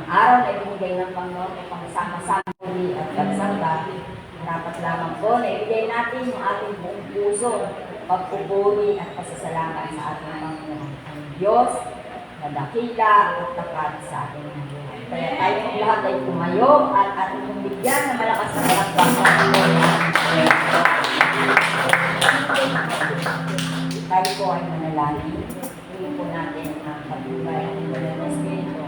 ang araw na ibinigay ng Panginoon upang sama-sama muli at pagsamba. Dapat lamang po na ibigay natin yung ating buong puso, pagpupuri at pasasalamat sa ating Panginoon. Ang Diyos na dakila at tapat sa ating buhay. Kaya tayong lahat ay tumayo at ating bigyan na malakas na palakpak ng Panginoon. Tayo po ay manalangin. Tingin po natin ang pagtubay ng Espiritu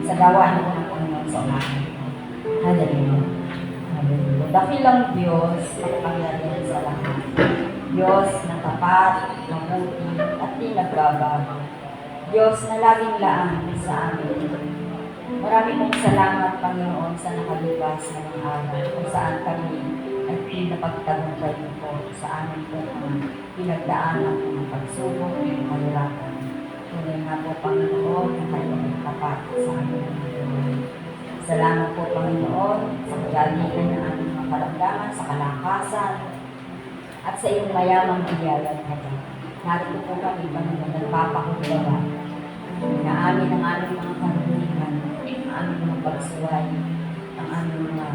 sa gawain po ng Panginoon sa umahan. Hallelujah. Hallelujah. Dakilang Diyos, makapangyarihan sa lahat. Diyos na tapat, mabuti, at di nagbabago. Diyos na laging laan sa amin. Marami pong salamat, Panginoon, sa nakalipas na mga araw kung saan kami ay pinapagtagumpay mo po sa amin po ang pinagdaanan ng pagsubok ng kahirapan. Tunay nga po, Panginoon, na kayo ay tapat sa amin. Salamat po, Panginoon, sa kagalitan ng aming mga karamdaman, sa kalakasan, at sa iyong mayamang biyaya at haba. Narito po kami, Panginoon, nagpapakumbaba na amin ang aming mga karulihan, ang aming mga pagsuway, ang aming mga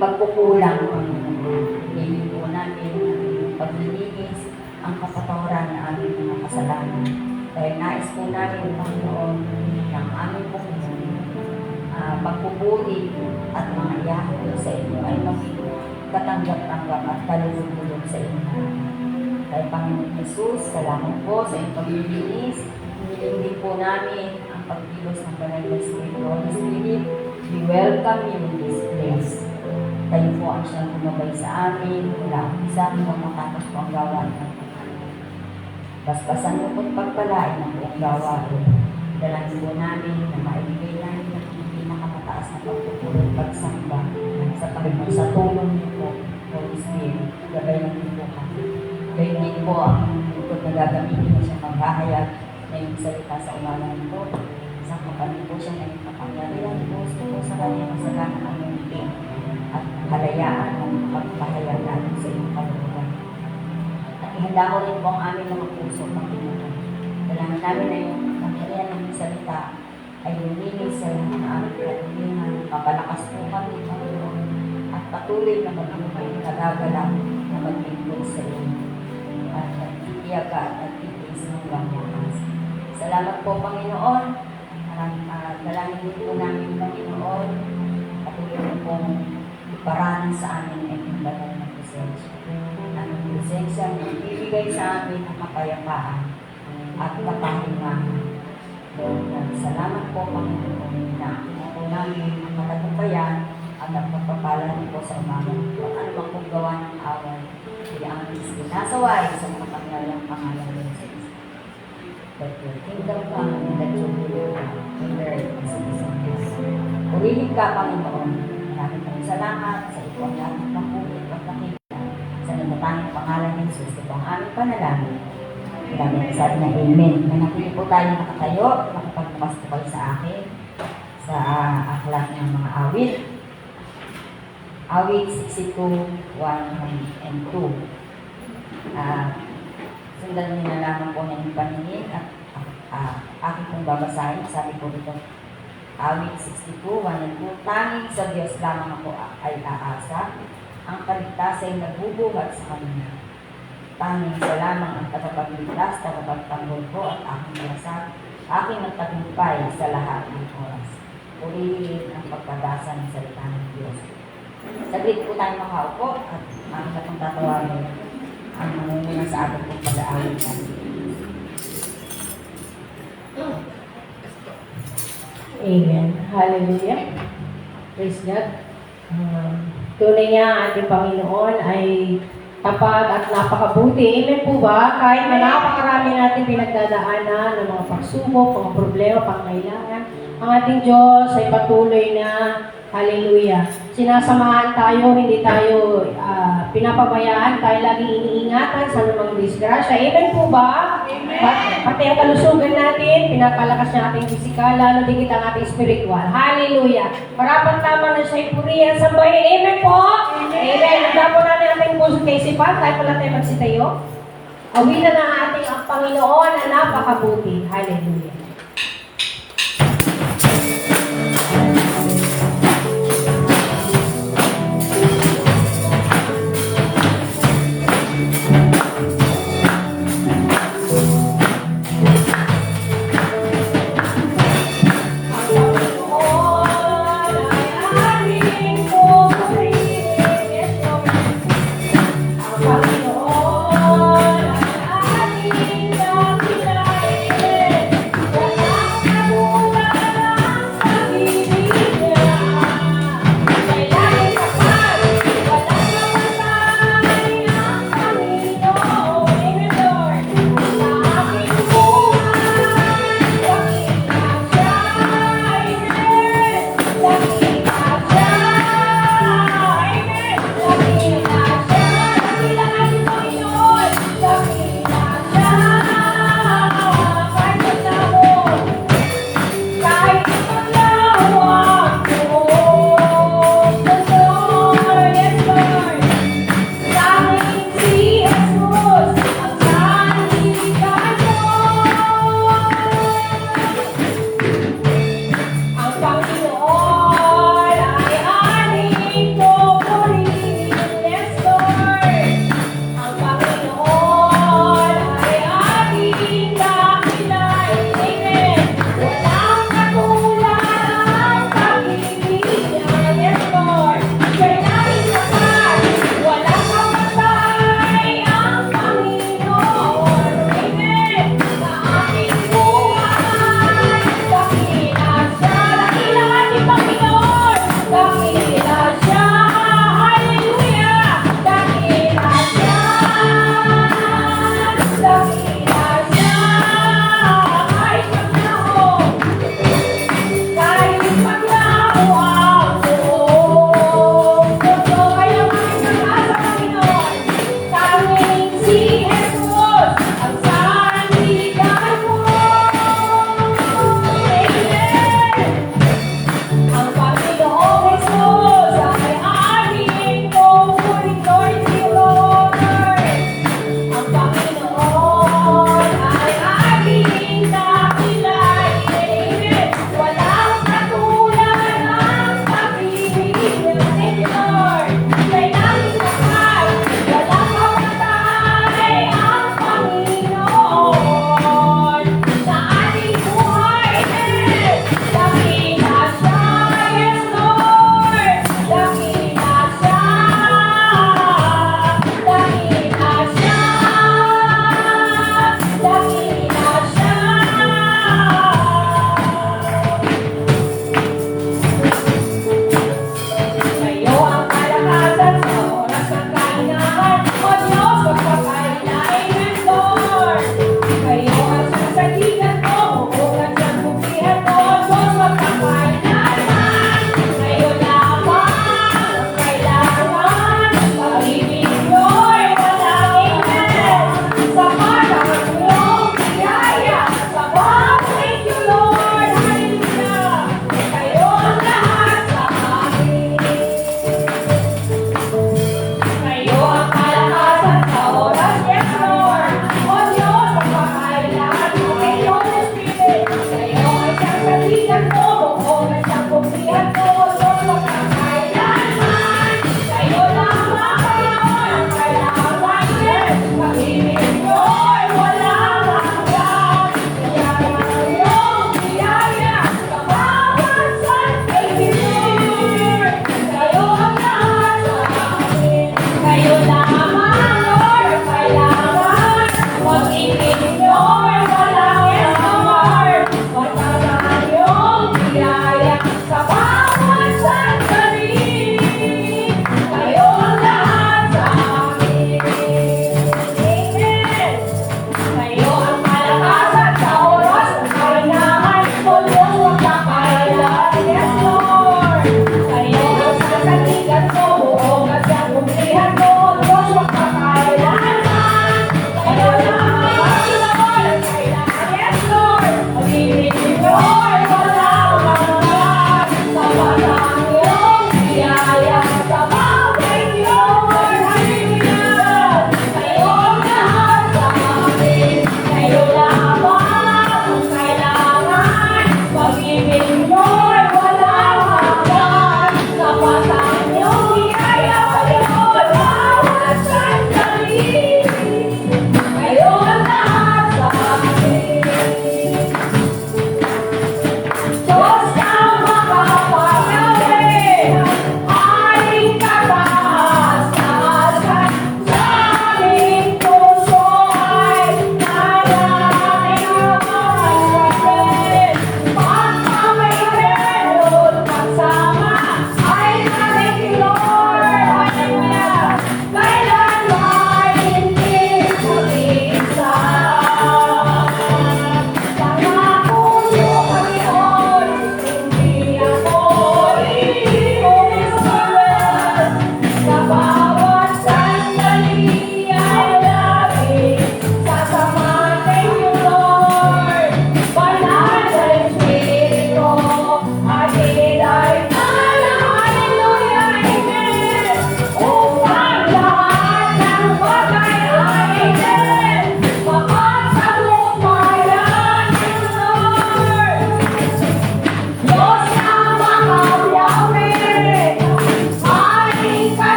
pagkukulang, Panginoon. Ngayon po namin ang paglilinis, ang kapatawaran na aming mga kasalanan. Dahil nais po namin, Panginoon, ang aming pong pagpupuri at mga iyahan sa inyo ay maging katanggap-tanggap at kalulog-ulog sa inyo. Kaya Panginoon Jesus, salamat po sa iyong paglilinis. Hiniling din po namin ang pagkilos ng Banal na Espiritu. Holy Spirit, we welcome you in this place. Kayo po ang siyang gumabay sa amin, mula ang isa hanggang matapos po ang gawain ng Panginoon. Basbasan mo po't pagpalain ang buong gawain. Dalangin po namin na maibigay namin ang pinakamataas na pagpupulong pagsamba sa Panginoon sa tulong niyo po, Holy Spirit. Gabayan niyo po kami. Gayon din po ang lingkod na gagamitin na siya maghahayag na yung salita sa umaga nito. Sa kami po siya na yung kapangyarihan po sa kanyang masagana ang munting at kalayaan ng pagpahayag natin sa iyong kaluluwan. At ihanda ko rin po ang aming mga puso, Panginoon. Dalangin namin na yung kapangyarihan ng salita ay luminis sa lahat ng aming katulingan, papalakas po kami, Panginoon, at patuloy na mag-amay nagagalang na mag-ibig sa iyo. At nagtitiyaga at nagtitiis ng wakas. Salamat po, Panginoon. Dalangin din po namin, Panginoon, patuloy na pong iparanan sa amin ay yung banal na presensya. Ang presensya na ibibigay sa amin ang kapayapaan at kapahingahan. Salamat po, Panginoon, na po namin ang matatupayan at ang pagpapala niyo po sa umaga. Kung ano bang kong gawa ng awal, kaya ang sinasaway sa mga pangyayang pangalan ng Jesus. That your kingdom come and that your will be done on earth as it is in heaven. Purihin ka, Panginoon. Maraming pong salamat sa ito ang ating pangkulit at nakita sa natatanging pangalan ng Jesus. Ito ang aming panalangin. Maraming sabi na Amen. Manatili po tayo nakatayo, makapagpapastupal sa akin sa aklat ng mga awit. Awit 62, 1 and 2. Sundan niyo na lamang po ng paningin at aking pong babasahin. Sabi po dito, Awit 62, 1 and 2. Tanging sa Diyos lamang ako ay aasa, ang kaligtasan ay nagbubuhat sa kanila. Tanging siya lamang ang tagapagligtas, tagapagtanggol ko at aking malasag, aking nagtagumpay sa lahat ng oras. Purihin ang pagkadasa ng salita ng Diyos. Saglit po tayo makaupo at ang katong tatawagin ang mangunguna sa ating pong pag-aawitan. Amen. Hallelujah. Praise God. Tunay niya ang ating Panginoon ay tapat at napakabuti. Amen po ba? Kahit na napakarami natin pinagdadaanan ng mga pagsubok, mga problema, pangailangan, ang ating Diyos ay patuloy na, hallelujah, sinasamahan tayo, hindi tayo pinapabayaan, tayo laging iniingatan sa namang disgrasya. Amen po ba? Amen. Pati ang kalusugan natin, pinapalakas niya ating pisikal, lalo digit ang ating spiritual. Hallelujah. Marapat tama na siya ipurihan sa bahay. Amen po? Amen. Amen. Handa po natin ating puso kay isipan, tayo pala tayo magsitayo. Awilan na ating ang Panginoon na napakabuti. Hallelujah.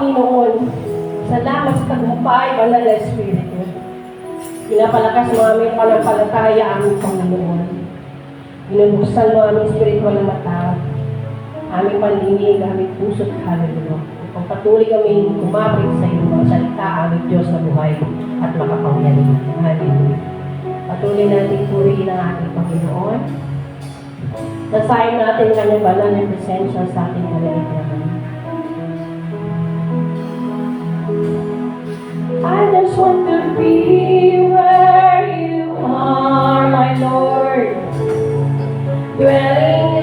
Panginoon. Salamat sa tagumpay, Banal na Espiritu. Pinapalakas mo aming panampalataya, aming Panginoon. Binubuksan mo aming spiritual na mata, aming pandinig, aming puso at kaluluwa. Pagpatuloy kami kumapit sa iyong mga salita, aming Diyos na buhay at makapangyarihan. Hallelujah. Patuloy natin purihin ang ating Panginoon. Nasayin natin kanyang banal na presensya sa ating kalalitraman. I just want to be where you are, my Lord, dwelling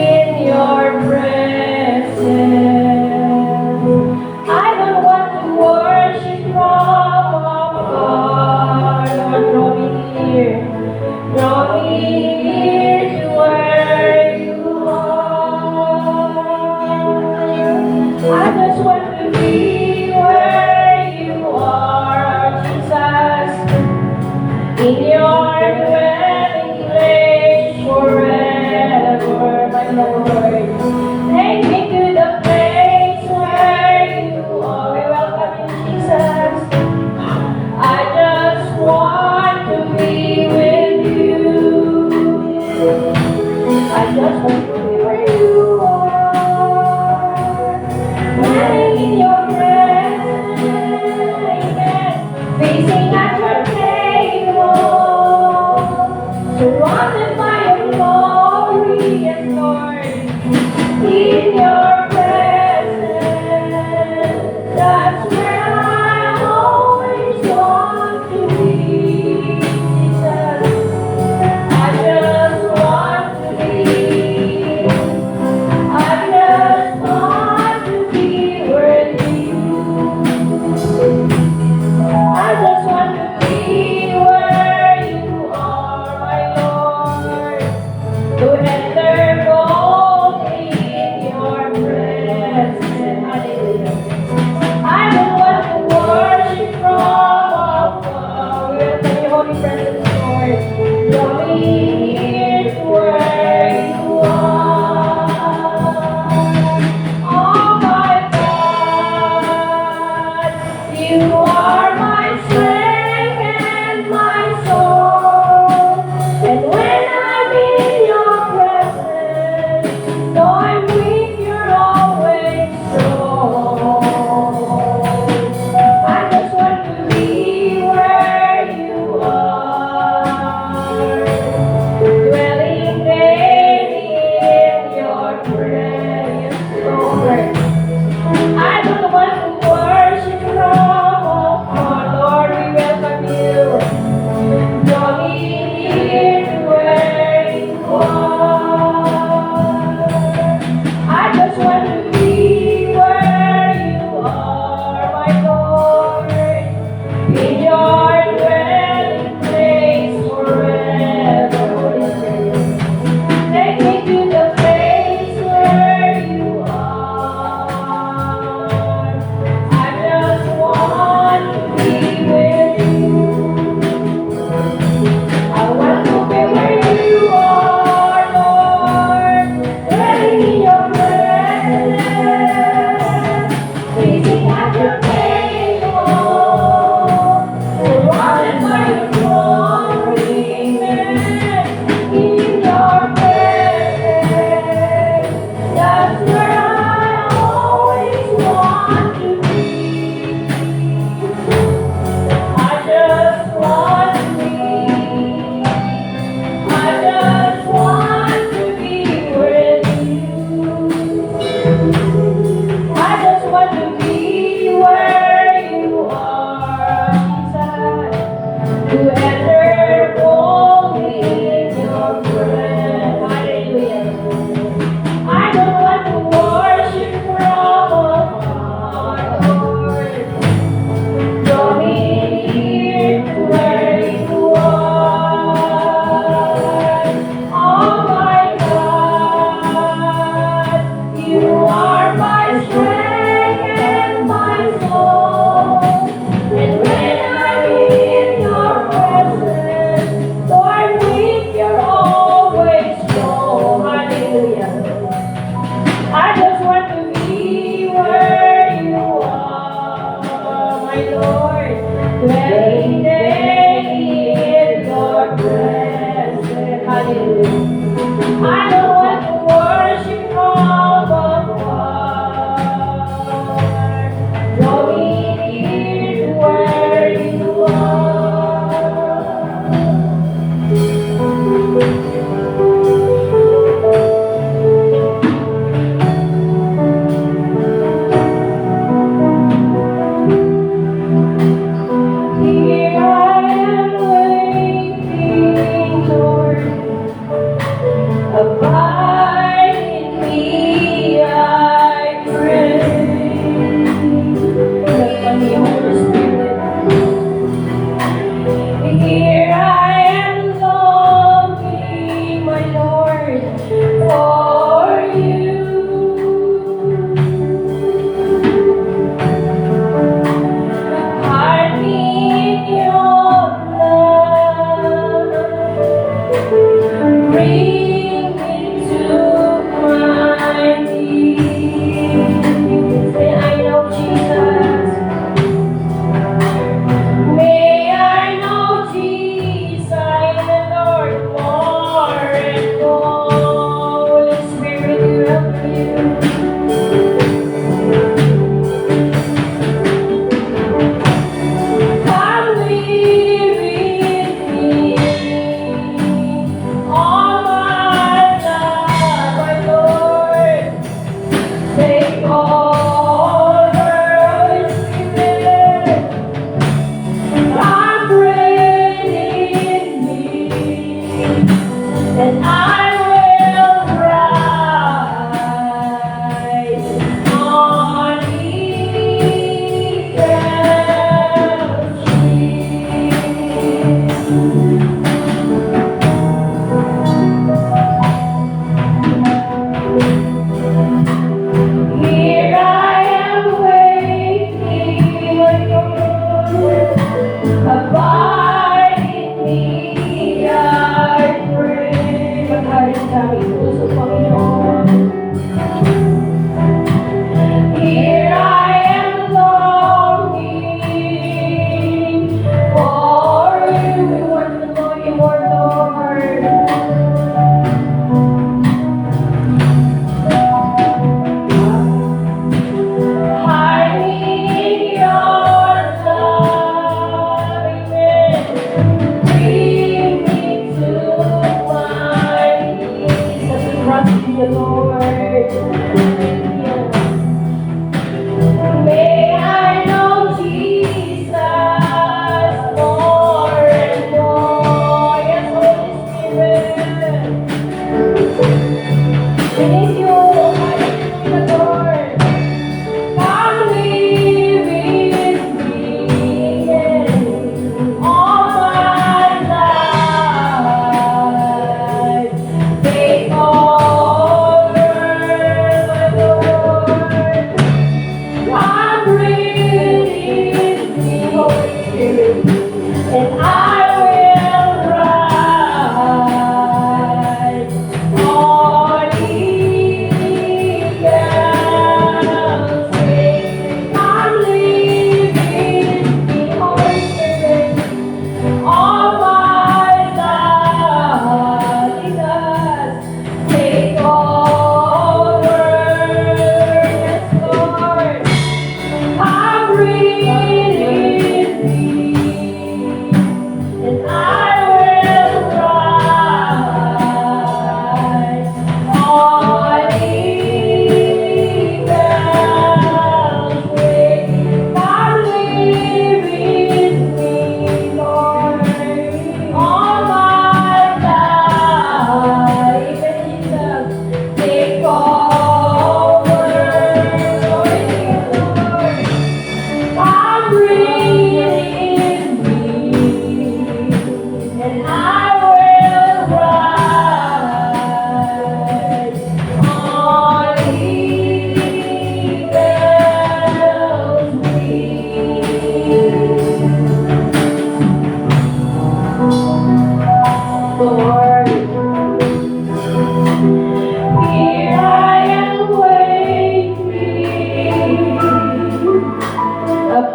in your presence. I don't want to worship from afar, Lord, draw me near to where you are. I just want to be where you are, Jesus, in your dwelling place forever, my Lord. Take me to the place where you are. We welcome you, Jesus. I just want to be with you. I just want to be where you are. Dwelling in your presence, facing at your table, surrounded by your glory, yes, Lord. In your presence, that's where I always want to be, Jesus. I just want to be. I just want to be with you.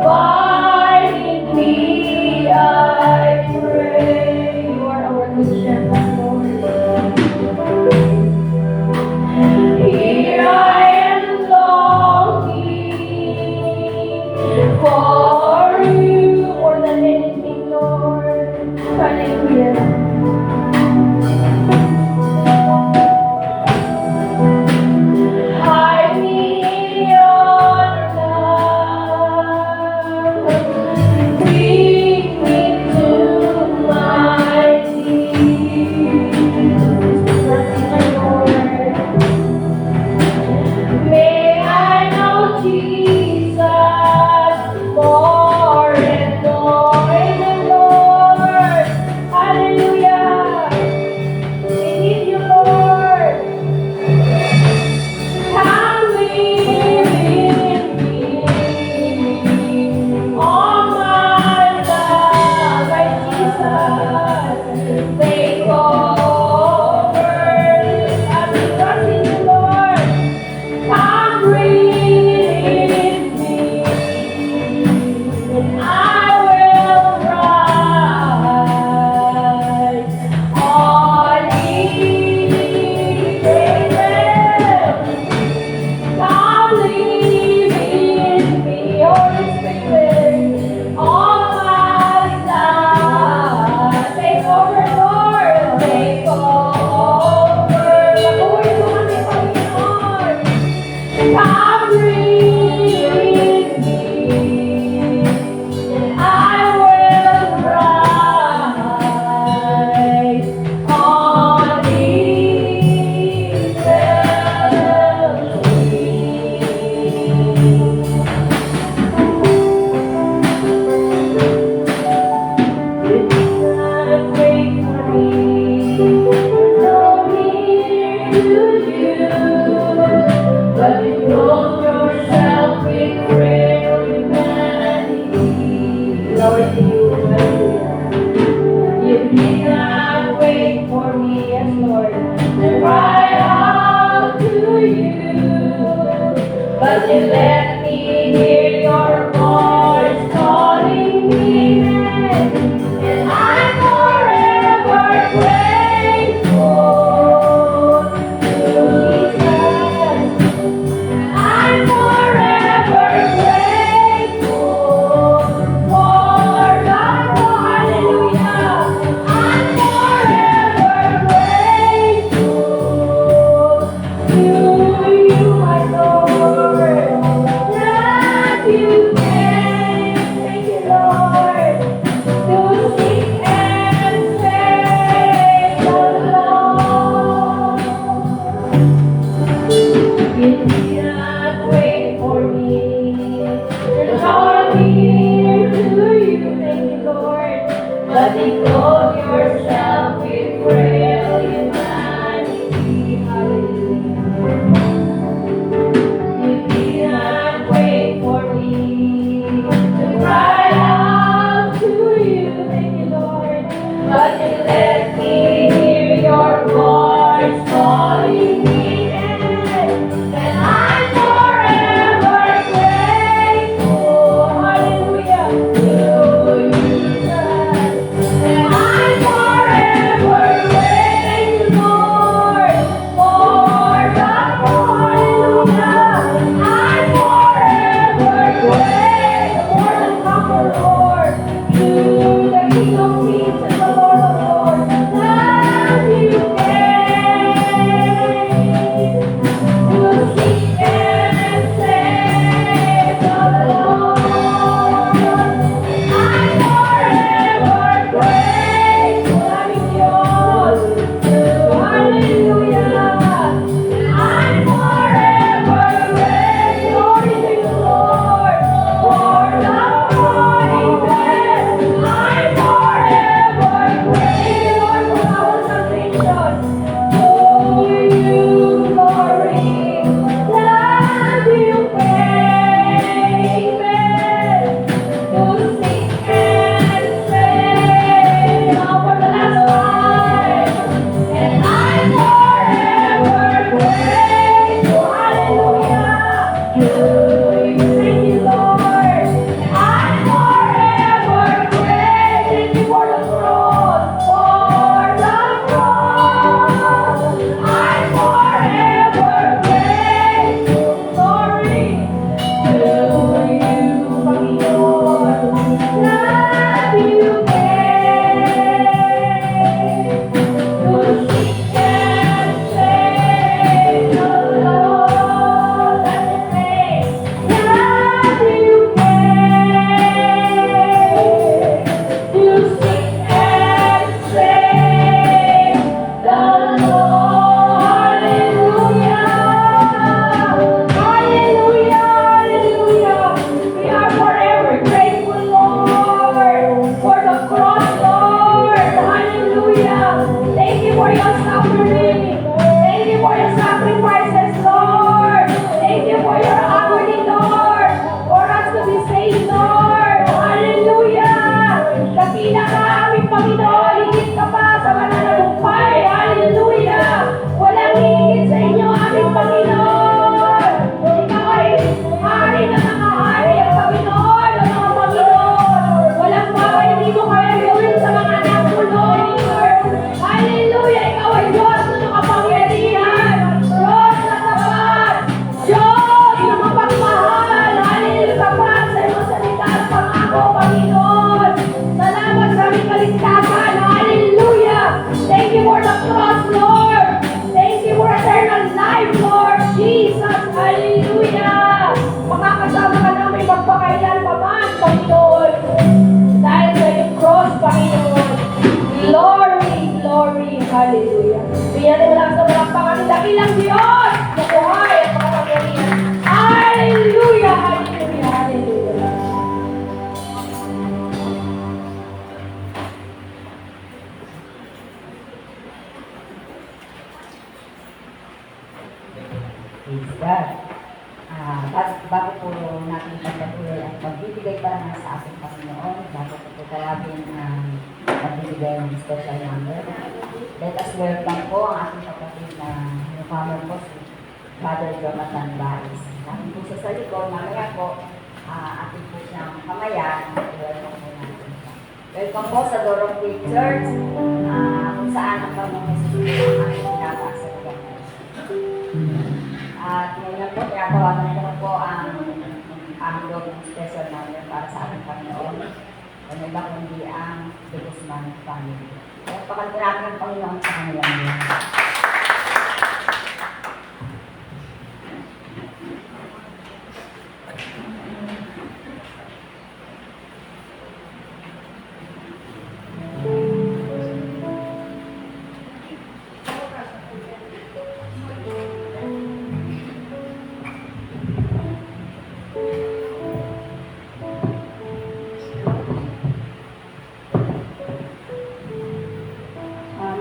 Abide in me, I pray. You are our good shepherd, Lord. Here I am longing for you more than anything, Lord. Hallelujah. Hide me in your love. Bring me to my knees. Lord. May I know Jesus more and more. Amen, Lord. Hallelujah. We need you, Lord. Come live in me. All my love, my Jesus, take over. I'm trusting you, Lord. Come breathe in me, and I will rise on eagle's Come live in me, Holy Spirit, all my life. Take over, Lord, take over. Baguhin mo kami, Panginoon. Come breathe in me, and I will rise on eagle's but you clothe yourself with frail humanity. Glory to you, hallelujah. You did not wait for me, yes, Lord, to cry out to you, but you let me hear your voice calling me, and I'm forever grateful to Jesus. I'm forever grateful for God, hallelujah. I'm forever grateful to you, my Lord, that you came, thank you, Lord, to seek and save the lost. You did not wait for me to draw me near to you, thank you, Lord, but you clothe yourself with frail humanity, hallelujah. You did not wait for me to cry out to you, thank you, Lord, but you let me hear your voice calling me, and I'm forever grateful, hallelujah, to you, Jesus. And I'm ating pagpatuloy at pagbibigay pa naman sa ating Panginoon bago ko po tawagin ang pagbibigay ng special number. Let us welcome po ang ating kapatid na newcomer po si Father Jonathan Baris. Namin po siya sa likod, mamaya po ating po siyang kamayan. Welcome po natin siya. Welcome po sa Dorong Faith Church, kung saan ang Panginoon susunod ang aming pinataas sa lugar na ito. At ngayon po, tinatawagan ko po ang Lord ng special number para sa ating Panginoon. Ano iba kundi ang De Guzman family. Kaya pakalito natin ang Panginoon sa kanilang yun.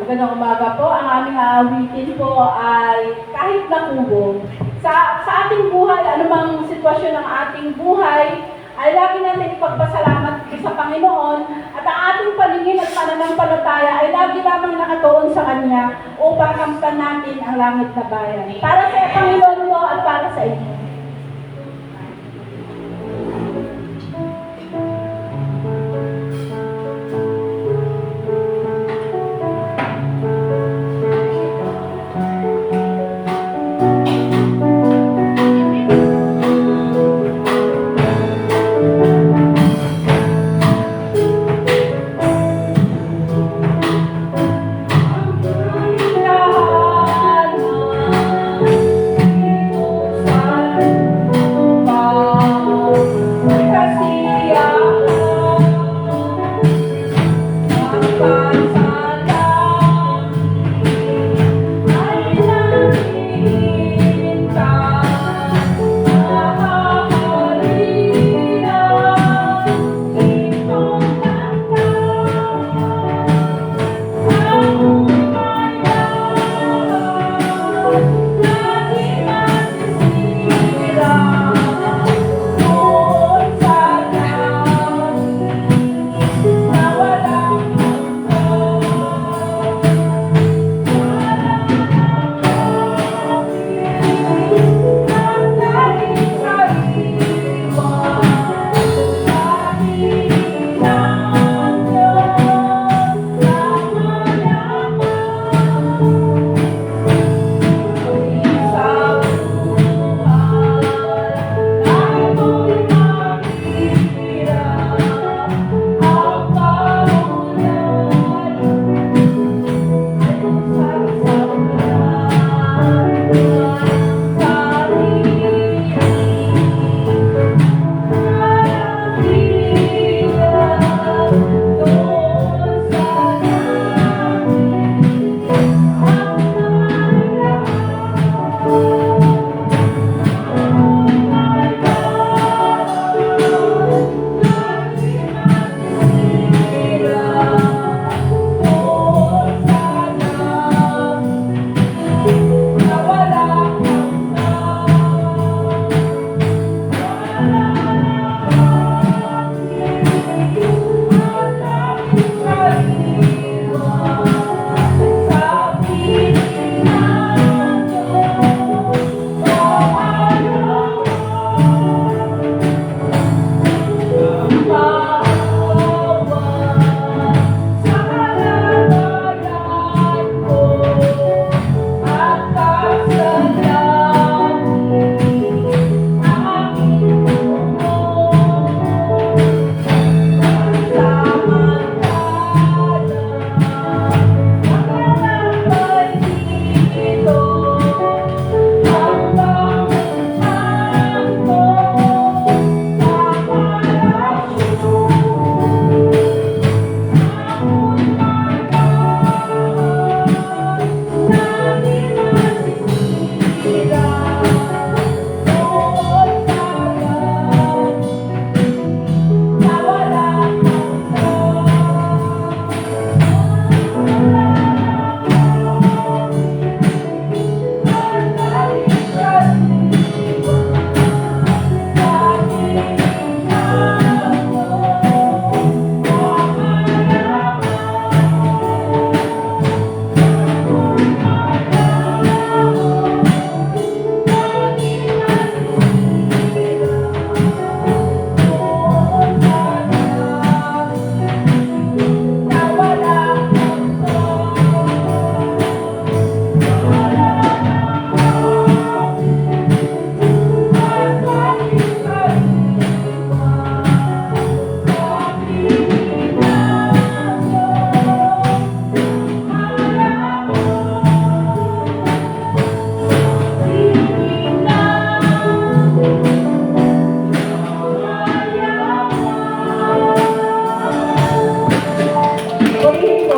Magandang umaga po. Ang aming aawitin po ay kahit na kubo. Sa ating buhay, anumang sitwasyon ng ating buhay, ay lagi natin ipagpasalamat sa Panginoon at ang ating paningin at pananampalataya ay lagi lamang nakatuon sa Kanya upang kamtan natin ang langit na bayan. Para sa Panginoon mo at para sa inyo. Sa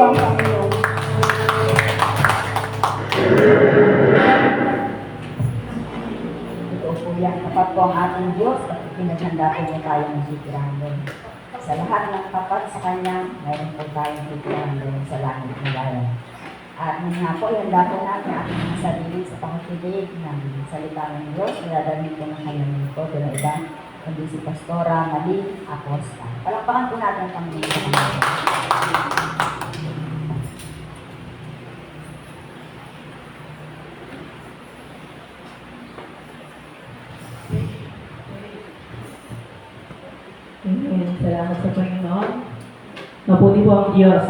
ang Panginoon. Ito po yan. Kapag po ang ating Diyos at pinaghanda po niya tayong titirahan. Sa lahat ng tapat sa Kanya, mayroon po tayong titirahan sa langit na bayan. At yun nga po, ihanda po natin ang ating mga sarili sa pakikinig ng salita ng Diyos. Ilalagay po ng kanyang lingkod na iba, kundi si Pastora Maling Acosta. Palakpakan po natin ang Panginoon. Amen. Salamat sa Panginoon. Mabuti po ang Diyos.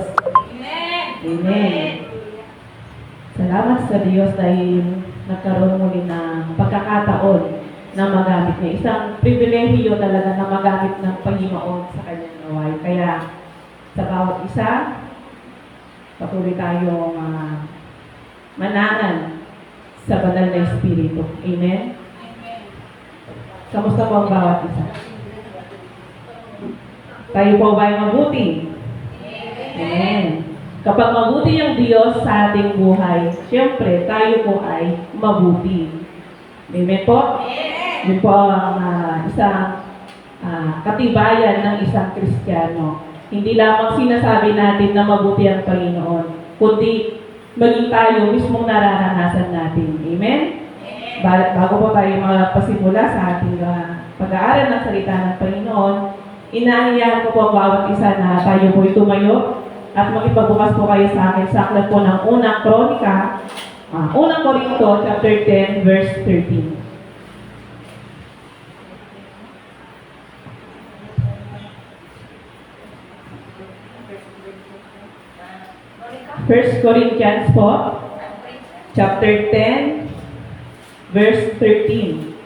Amen. Salamat sa Diyos dahil nagkaroon muli ng pagkakataon na magamit niya. Isang pribilehiyo talaga na magamit ng Panginoon sa kanyang naway. Kaya sa bawat isa, patuloy tayong manangan sa banal na Espiritu. Amen? Kamusta po ang bawat isa? Tayo po ba ay mabuti? Amen. Kapag mabuti ang Diyos sa ating buhay, siyempre, tayo po ay mabuti. Amen po? Yun po ang isang katibayan ng isang Kristiyano. Hindi lamang sinasabi natin na mabuti ang Panginoon, kundi maging tayo mismong nararanasan natin. Amen? Bago po tayo magpasimula sa ating pag-aaral ng salita ng Panginoon, inaanyayahan ko po ang bawat isa na tayo po'y tumayo at makipagbukas po kayo sa akin sa aklat po ng unang Kronika, unang Korinto, chapter 10, verse 13. First Corinthians po, chapter 10, verse 13.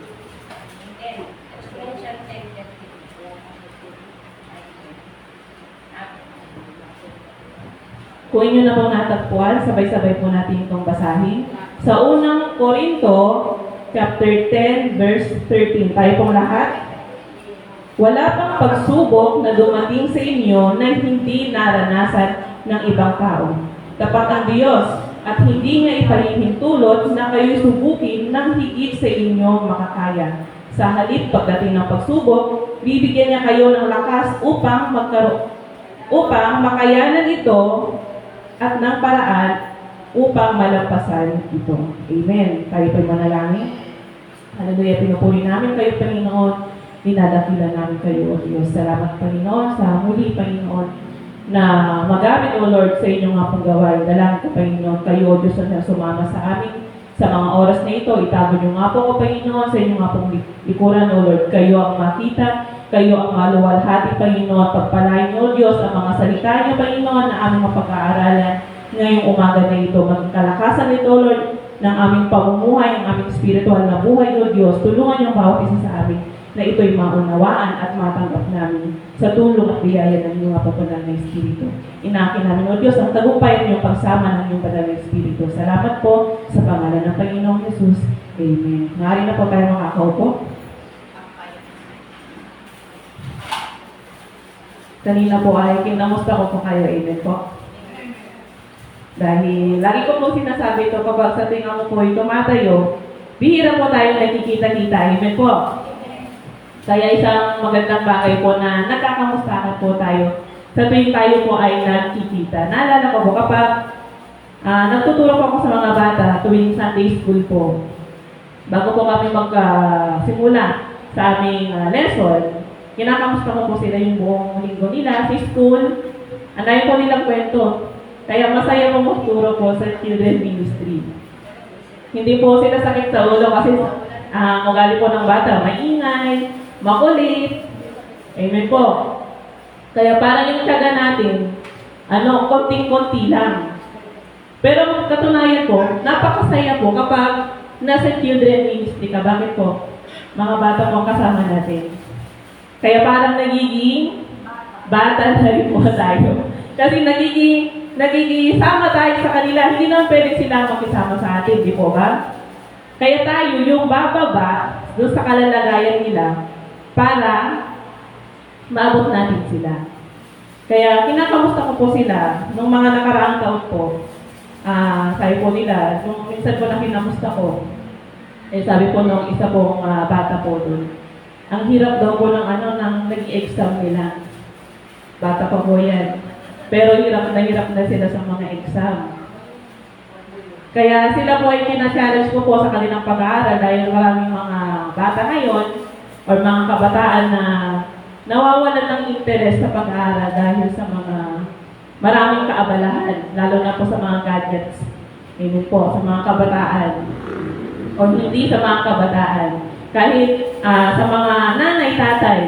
Kung inyo na pong natagpuan, sabay-sabay po natin itong basahin. Sa unang Korinto, chapter 10, verse 13. Tayo pong lahat. Wala pang pagsubok na dumating sa inyo na hindi naranasan ng ibang tao. Tapat ang Diyos at hindi niya ipahihintulot na kayo subukin ng higit sa inyong makakaya. Sa halip pagdating ng pagsubok, bibigyan niya kayo ng lakas upang makayanan ito at ng paraan upang malampasan ito. Amen. Tayo po'y manalangin. Hallelujah. Pinupuri namin kayo, Panginoon. Dinadakilan namin kayo, O Diyos. Salamat, Panginoon, sa muli, Panginoon, na magamit, O Lord, sa inyong mga panggawain. Dalangin ko, Panginoon, kayo, O Diyos, na sumama sa amin sa mga oras na ito. Itago niyo nga po, O Panginoon, sa inyong mga likuran, O Lord. Kayo ang makita, kayo ang maluwalhati, Panginoon. Pagpalain niyo, O Diyos, ang mga salita niyo, Panginoon, na aming mapag-aaralan ngayong umaga na ito. Maging kalakasan nito, Lord, ng aming pamumuhay, ng aming spiritual na buhay, O Diyos. Tulungan niyo ang bawat isa sa amin na ito'y maunawaan at matanggap namin sa tulong at biyaya ng iyong kapapanan na Espiritu. Inakin namin, O Diyos, ang tagumpay ng iyong pagsama ng iyong banal na Espiritu. Salamat po sa pangalan ng Panginoong Jesus. Amen. Maaari na po tayo makakaupo. Kanina po ay kinamusta ko po kayo. Amen po. Dahil lagi ko po sinasabi ito kapag sa tinga mo po ay tumatayo, bihira po tayo nakikita-kita. Amen po. Kaya isang magandang bagay po na nagkakamustahan po tayo sa tuwing tayo po ay nagkikita. Naalala ko po kapag nagtuturo po ako sa mga bata tuwing Sunday school po. Bago po kami magsimula sa aming lesson, kinakamusta ko po sila yung buong linggo nila sa school. Ang dami po nilang kwento. Kaya masaya po magturo po sa children ministry. Hindi po sila sakit sa ulo kasi ugali po ng bata, maingay, makulit. Amen po. Kaya parang yung tiyaga natin, konting-konti lang. Pero katunayan po, napakasaya po kapag nasa children ministry ka. Bakit po? Mga bata po kasama natin. Kaya parang nagiging bata na rin po tayo. Kasi nagiging sama tayo sa kanila. Hindi naman pwede sila makisama sa atin, di po ba? Kaya tayo yung bababa doon sa kalalagayan nila para maabot natin sila. Kaya kinakamusta ko po sila nung mga nakaraang taon po. Sabi po nila, nung minsan po na kinamusta ko, sabi po nung isa pong bata po dun, ang hirap daw po ng nag-exam nila. Bata pa po yan. Pero hirap na sila sa mga exam. Kaya sila po ay kina-challenge ko po sa kanilang pag-aaral dahil maraming mga bata ngayon or mga kabataan na nawawalan ng interes sa pag-aaral dahil sa mga maraming kaabalahan, lalo na po sa mga gadgets. Amen po, sa mga kabataan. O hindi sa mga kabataan. Kahit sa mga nanay, tatay,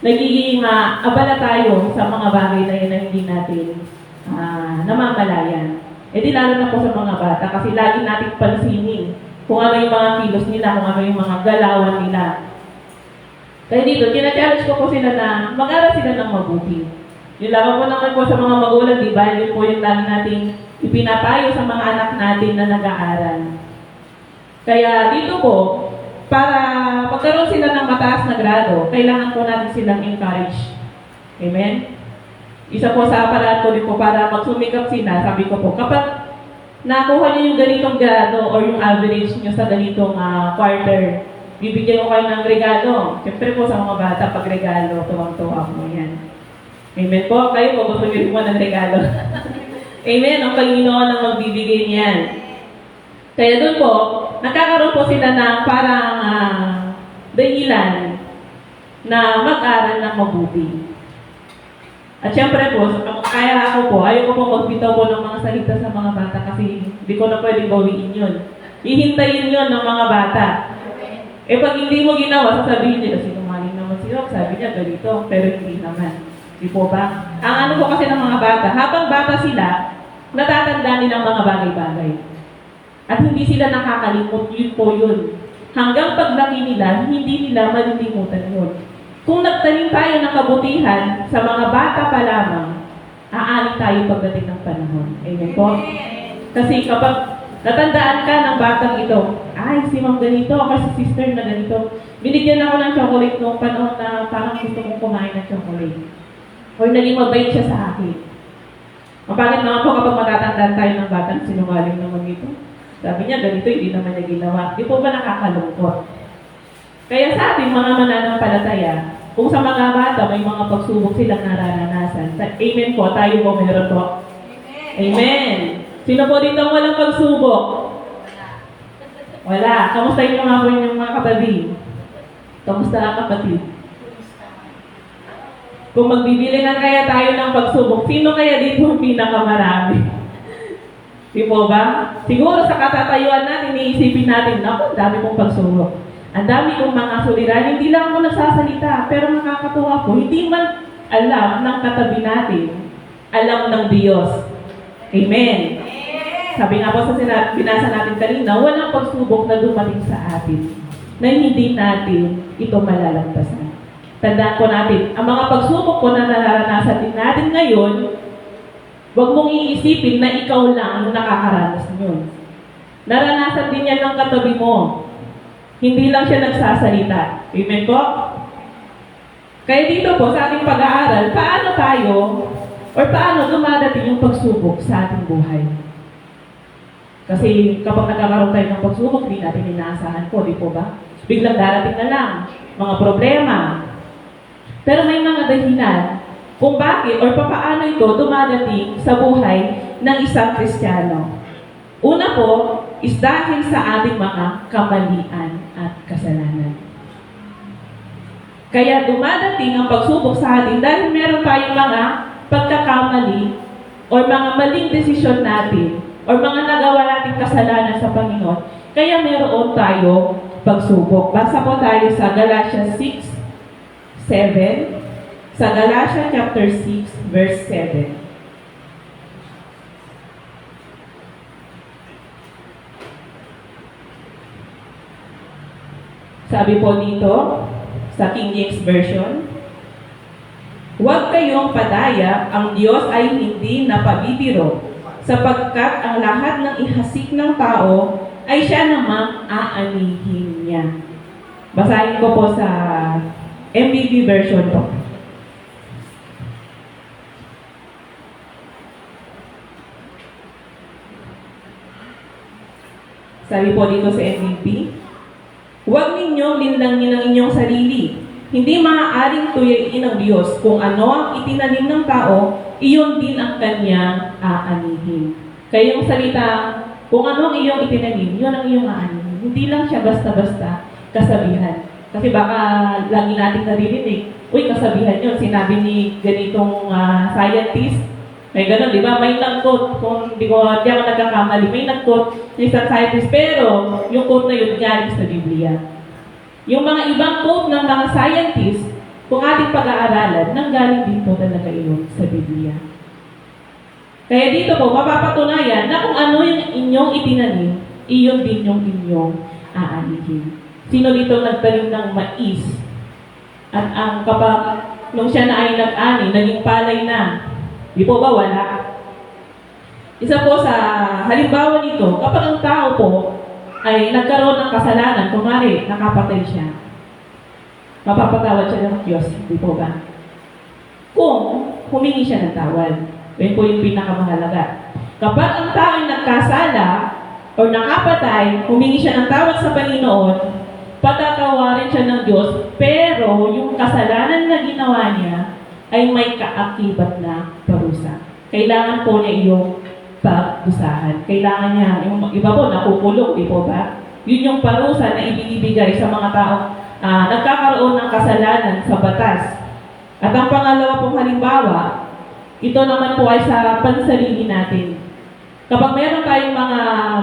nagiging abala tayo sa mga bagay na yun na hindi natin namamalayan. E di lalo na po sa mga bata kasi lagi nating pansinin kung ano yung mga kilos nila, kung ano yung mga galawan nila. Kaya dito, kina-challenge ko po sila na mag-aral sila ng mabuti. Yung lamang po naman po sa mga magulang, di ba? Yun po yung lagi nating ipinapayo sa mga anak natin na nag-aaral. Kaya dito po, para magkaroon sila ng mataas na grado, kailangan po natin silang encourage. Amen? Isa po sa aparat ko din po para magsumikap sila, sabi ko po, kapag nakuha niyo yung ganitong grado or yung average niyo sa ganitong quarter, bibigyan ko kayo ng regalo. Siyempre po sa mga bata, pag regalo, tuwang-tuwa po yan. Amen po? Kayo po, gusto niyo po ng regalo. Amen? Ang Panginoon ang magbibigay niyan. Kaya doon po, nagkakaroon po sila ng parang dahilan na mag-aral ng mabuti. At syempre po, kaya ako po, ayaw ko po magbitaw po ng mga salita sa mga bata kasi hindi ko na pwedeng gawin yun. Hihintayin yun ng mga bata. Pag hindi mo ginawa, sasabihin nila, sinungaling naman sila, sabi niya ganito, pero hindi naman. Di po ba? Ang ano po kasi ng mga bata, habang bata sila, natatanda nilang mga bagay-bagay. At hindi sila nakakalimot, yun po yun. Hanggang paglaki nila, hindi nila malilimutan yun. Kung nagtanim tayo ng kabutihan sa mga bata pa lamang, aanin tayo pagdating ng panahon. Amen po? Kasi kapag natandaan ka ng batang ito, ay, si ma'am ganito, kasi si sister na ganito. Binigyan ako ng chocolate noong panahon na parang gusto kong kumain ng chocolate. Or naging mabait siya sa akin. Mapagit naman po kapag matatandaan tayo ng batang sinungaling naman ito. Sabi niya, ganito, hindi naman niya ginawa. Di po ba nakakalungkot? Kaya sa ating mga mananampalataya, kung sa mga bata may mga pagsubok silang nararanasan, amen po, tayo po meron po. Amen. Sino po dito walang pagsubok? Wala. Kamusta yung mga po yung mga katabi? Kamusta ang kapatid? Kung magbibili na kaya tayo ng pagsubok, sino kaya dito ang pinakamarami? Di po ba? Siguro sa katatayuan natin, iisipin natin, naku, dami kong pagsubok. Ang dami kong mga suliranin, hindi lang ako nagsasalita, pero nakakatuwa po, hindi man alam ng katabi natin, alam ng Diyos. Amen. Sabi nga po sa binasa natin kanina, walang pagsubok na dumating sa atin na hindi natin ito malalagpasan. Tandaan po natin, ang mga pagsubok po na nararanasan din natin ngayon, huwag mong iisipin na ikaw lang ang nakakaranas nyo. Naranasan din yan ng katabi mo. Hindi lang siya nagsasalita. Amen po? Kaya dito po sa ating pag-aaral, paano tayo or paano dumadating yung pagsubok sa ating buhay? Kasi kapag nagkakaroon tayo ng pagsubok, hindi natin inaasahan po, di po ba? Biglang darating na lang, mga problema. Pero may mga dahilan kung bakit or paano ito dumadating sa buhay ng isang Kristiyano. Una po, is dahil sa ating mga kamalian at kasalanan. Kaya dumadating ang pagsubok sa atin dahil meron tayong mga pagkakamali o mga maling desisyon natin o mga nagawa nating kasalanan sa Panginoon. Kaya meron tayo pagsubok. Basa po tayo sa Galatians 6:7. Sa Galatians chapter 6, verse 7. Sabi po dito, sa King James Version, huwag kayong padaya, ang Diyos ay hindi napabibiro, sapagkat ang lahat ng ihasik ng tao ay siya namang aanihin niya. Basahin ko po sa MBB version po. Sabi po dito sa MVP, huwag ninyong linlangin ang inyong sarili. Hindi maaaring tuyain ng Diyos. Kung ano ang itinanim ng tao, iyon din ang kanyang aanihin. Kaya yung salita, kung ano ang iyong itinanim, yun ang iyong aanihin. Hindi lang siya basta-basta kasabihan. Kasi baka lagi nating naririnig, uy, kasabihan yun, sinabi ni ganitong scientist, may ganun, di ba? May nag-quote, kung di ako nagkakamali, may nag-quote ng isang scientist, pero yung quote na yun, galing sa Biblia. Yung mga ibang quote ng mga scientist, kung ating pag-aaralan, nanggaling din po talaga yun sa Biblia. Kaya dito po, mapapatunayan na kung ano yung inyong itinanim, iyon din yung inyong aanihin. Sino dito nagtanim ng mais? At ang kapag nung siya na ay nag-ani, naging palay na, di po ba wala? Isa po sa halimbawa nito, kapag ang tao po ay nagkaroon ng kasalanan, kumari nakapatay siya, mapapatawad siya ng Diyos, di po ba? Kung humingi siya ng tawad, yun po yung pinakamahalaga. Kapag ang tao ay nagkasala o nakapatay, humingi siya ng tawad sa Panginoon, patatawarin siya ng Diyos, pero yung kasalanan na ginawa niya ay may kaakibat na parusa. Kailangan po niya iyong pagdusahan. Kailangan niya, yung iba po nakukulong, di po ba? Yun yung parusa na ibinibigay sa mga taong nagkakaroon ng kasalanan sa batas. At ang pangalawa pong halimbawa, ito naman po ay sa pansarili natin. Kapag mayroon tayong mga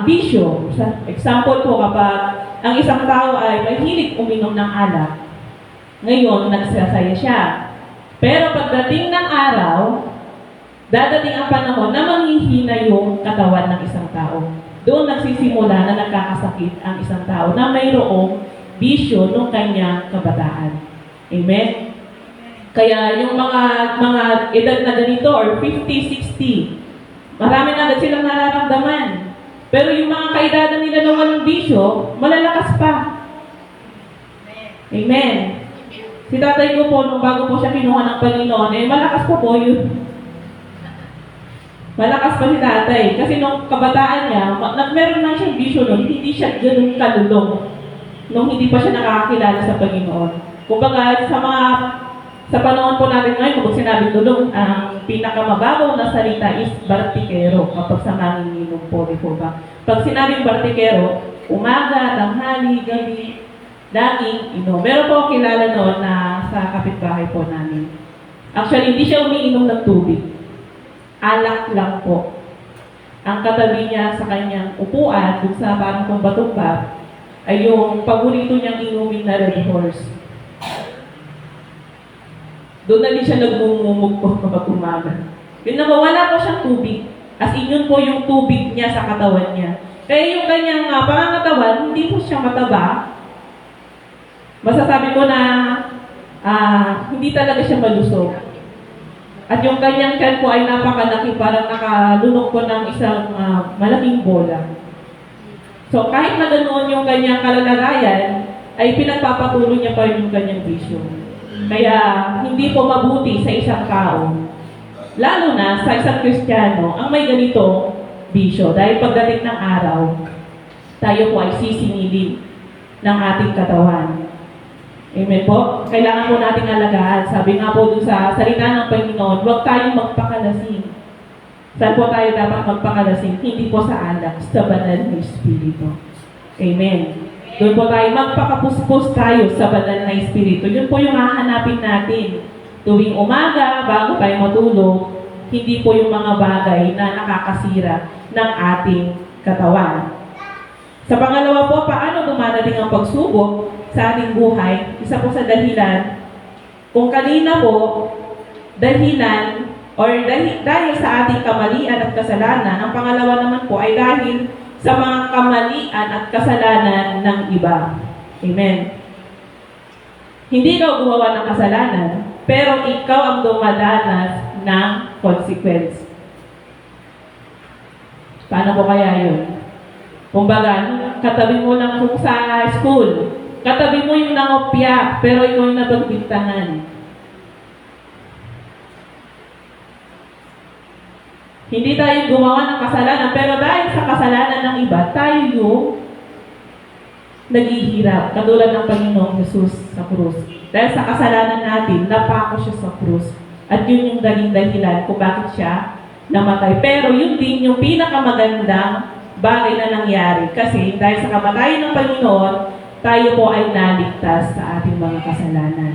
bisyo, example po kapag ang isang tao ay mahilig uminom ng alak, ngayon nagsasaya siya. Pero pagdating ng araw, dadating ang panahon na manghihina yung katawan ng isang tao. Doon nagsisimula na nagkakasakit ang isang tao na mayroong bisyo ng kanyang kabataan. Amen? Kaya yung mga edad na ganito, or 50, 60, marami na agad silang nararamdaman. Pero yung mga kaedadan nila na walang bisyo, malalakas pa. Amen. Si tatay ko po, nung bago po siya kinuha ng Panginoon, malakas po yun. Malakas pa si tatay. Kasi nung kabataan niya, meron na siyang bisyo nun, hindi siya ganun kalulong. Nung hindi pa siya nakakakilala sa Panginoon. Kumbaga, sa panahon po natin ngayon, kapag sinabing tulong, ang pinakamababaw na salita is bartikero kapag sa manginginom po, di po ba? Pag sinabing bartikero, umaga, tanghali, gabi, laging inom. Meron po kilala noon na sa kapitbahay po namin. Actually, hindi siya umiinom ng tubig. Alak lang po. Ang katabi niya sa kanyang upuan, dun sa parang tumba-tumba, ay yung paborito niyang inumin na Red Horse. Doon na din siya nagmumumog po kapag umaga. Yun na wala po siyang tubig. As in, yun po yung tubig niya sa katawan niya. Kaya yung kanyang pangangatawan, hindi po siya mataba. Masasabi ko na hindi talaga siya malusog. At yung kanyang tiyan po ay napakalaki, parang nakalunok po ng isang malaking bola. So kahit na ganoon yung kanyang kalalagayan, ay pinagpapatuloy niya pa rin yung kanyang bisyo. Kaya hindi po mabuti sa isang tao, lalo na sa isang Kristiyano, ang may ganito bisyo. Dahil pagdating ng araw, tayo po ay sisingilin ng ating katawan. Amen po? Kailangan po nating alagaan. Sabi nga po dun sa salita ng Panginoon, huwag tayong magpakalasing. Saan po tayo dapat magpakalasing? Hindi po sa alak, sa banal na Espiritu. Amen. Doon po tayo, magpakapuspos tayo sa banal na Espiritu. Yun po yung hahanapin natin. Tuwing umaga, bago tayo matulog, hindi po yung mga bagay na nakakasira ng ating katawan. Sa pangalawa po, paano dumadating ang pagsubok sa ating buhay? Isa po sa dahilan, kung kanina po, dahilan, or dahil sa ating kamalian at kasalanan, ang pangalawa naman po ay dahil sa mga kamalian at kasalanan ng iba. Amen. Hindi ikaw gumawa ng kasalanan, pero ikaw ang dumadanas ng consequence. Paano po kaya yun? Kumbaga, katabi mo lang kung sa school, katabi mo yung nangopya, pero ikaw yung napagbintangan. Hindi tayo gumawa ng kasalanan, pero dahil sa kasalanan ng iba, tayo yung naghihirap, katulad ng Panginoong Jesus sa krus. Dahil sa kasalanan natin, napako siya sa krus. At yun yung daling dahilan kung bakit siya namatay. Pero yun din yung pinakamagandang bagay na nangyari. Kasi dahil sa kamatayan ng Panginoon, tayo po ay naligtas sa ating mga kasalanan.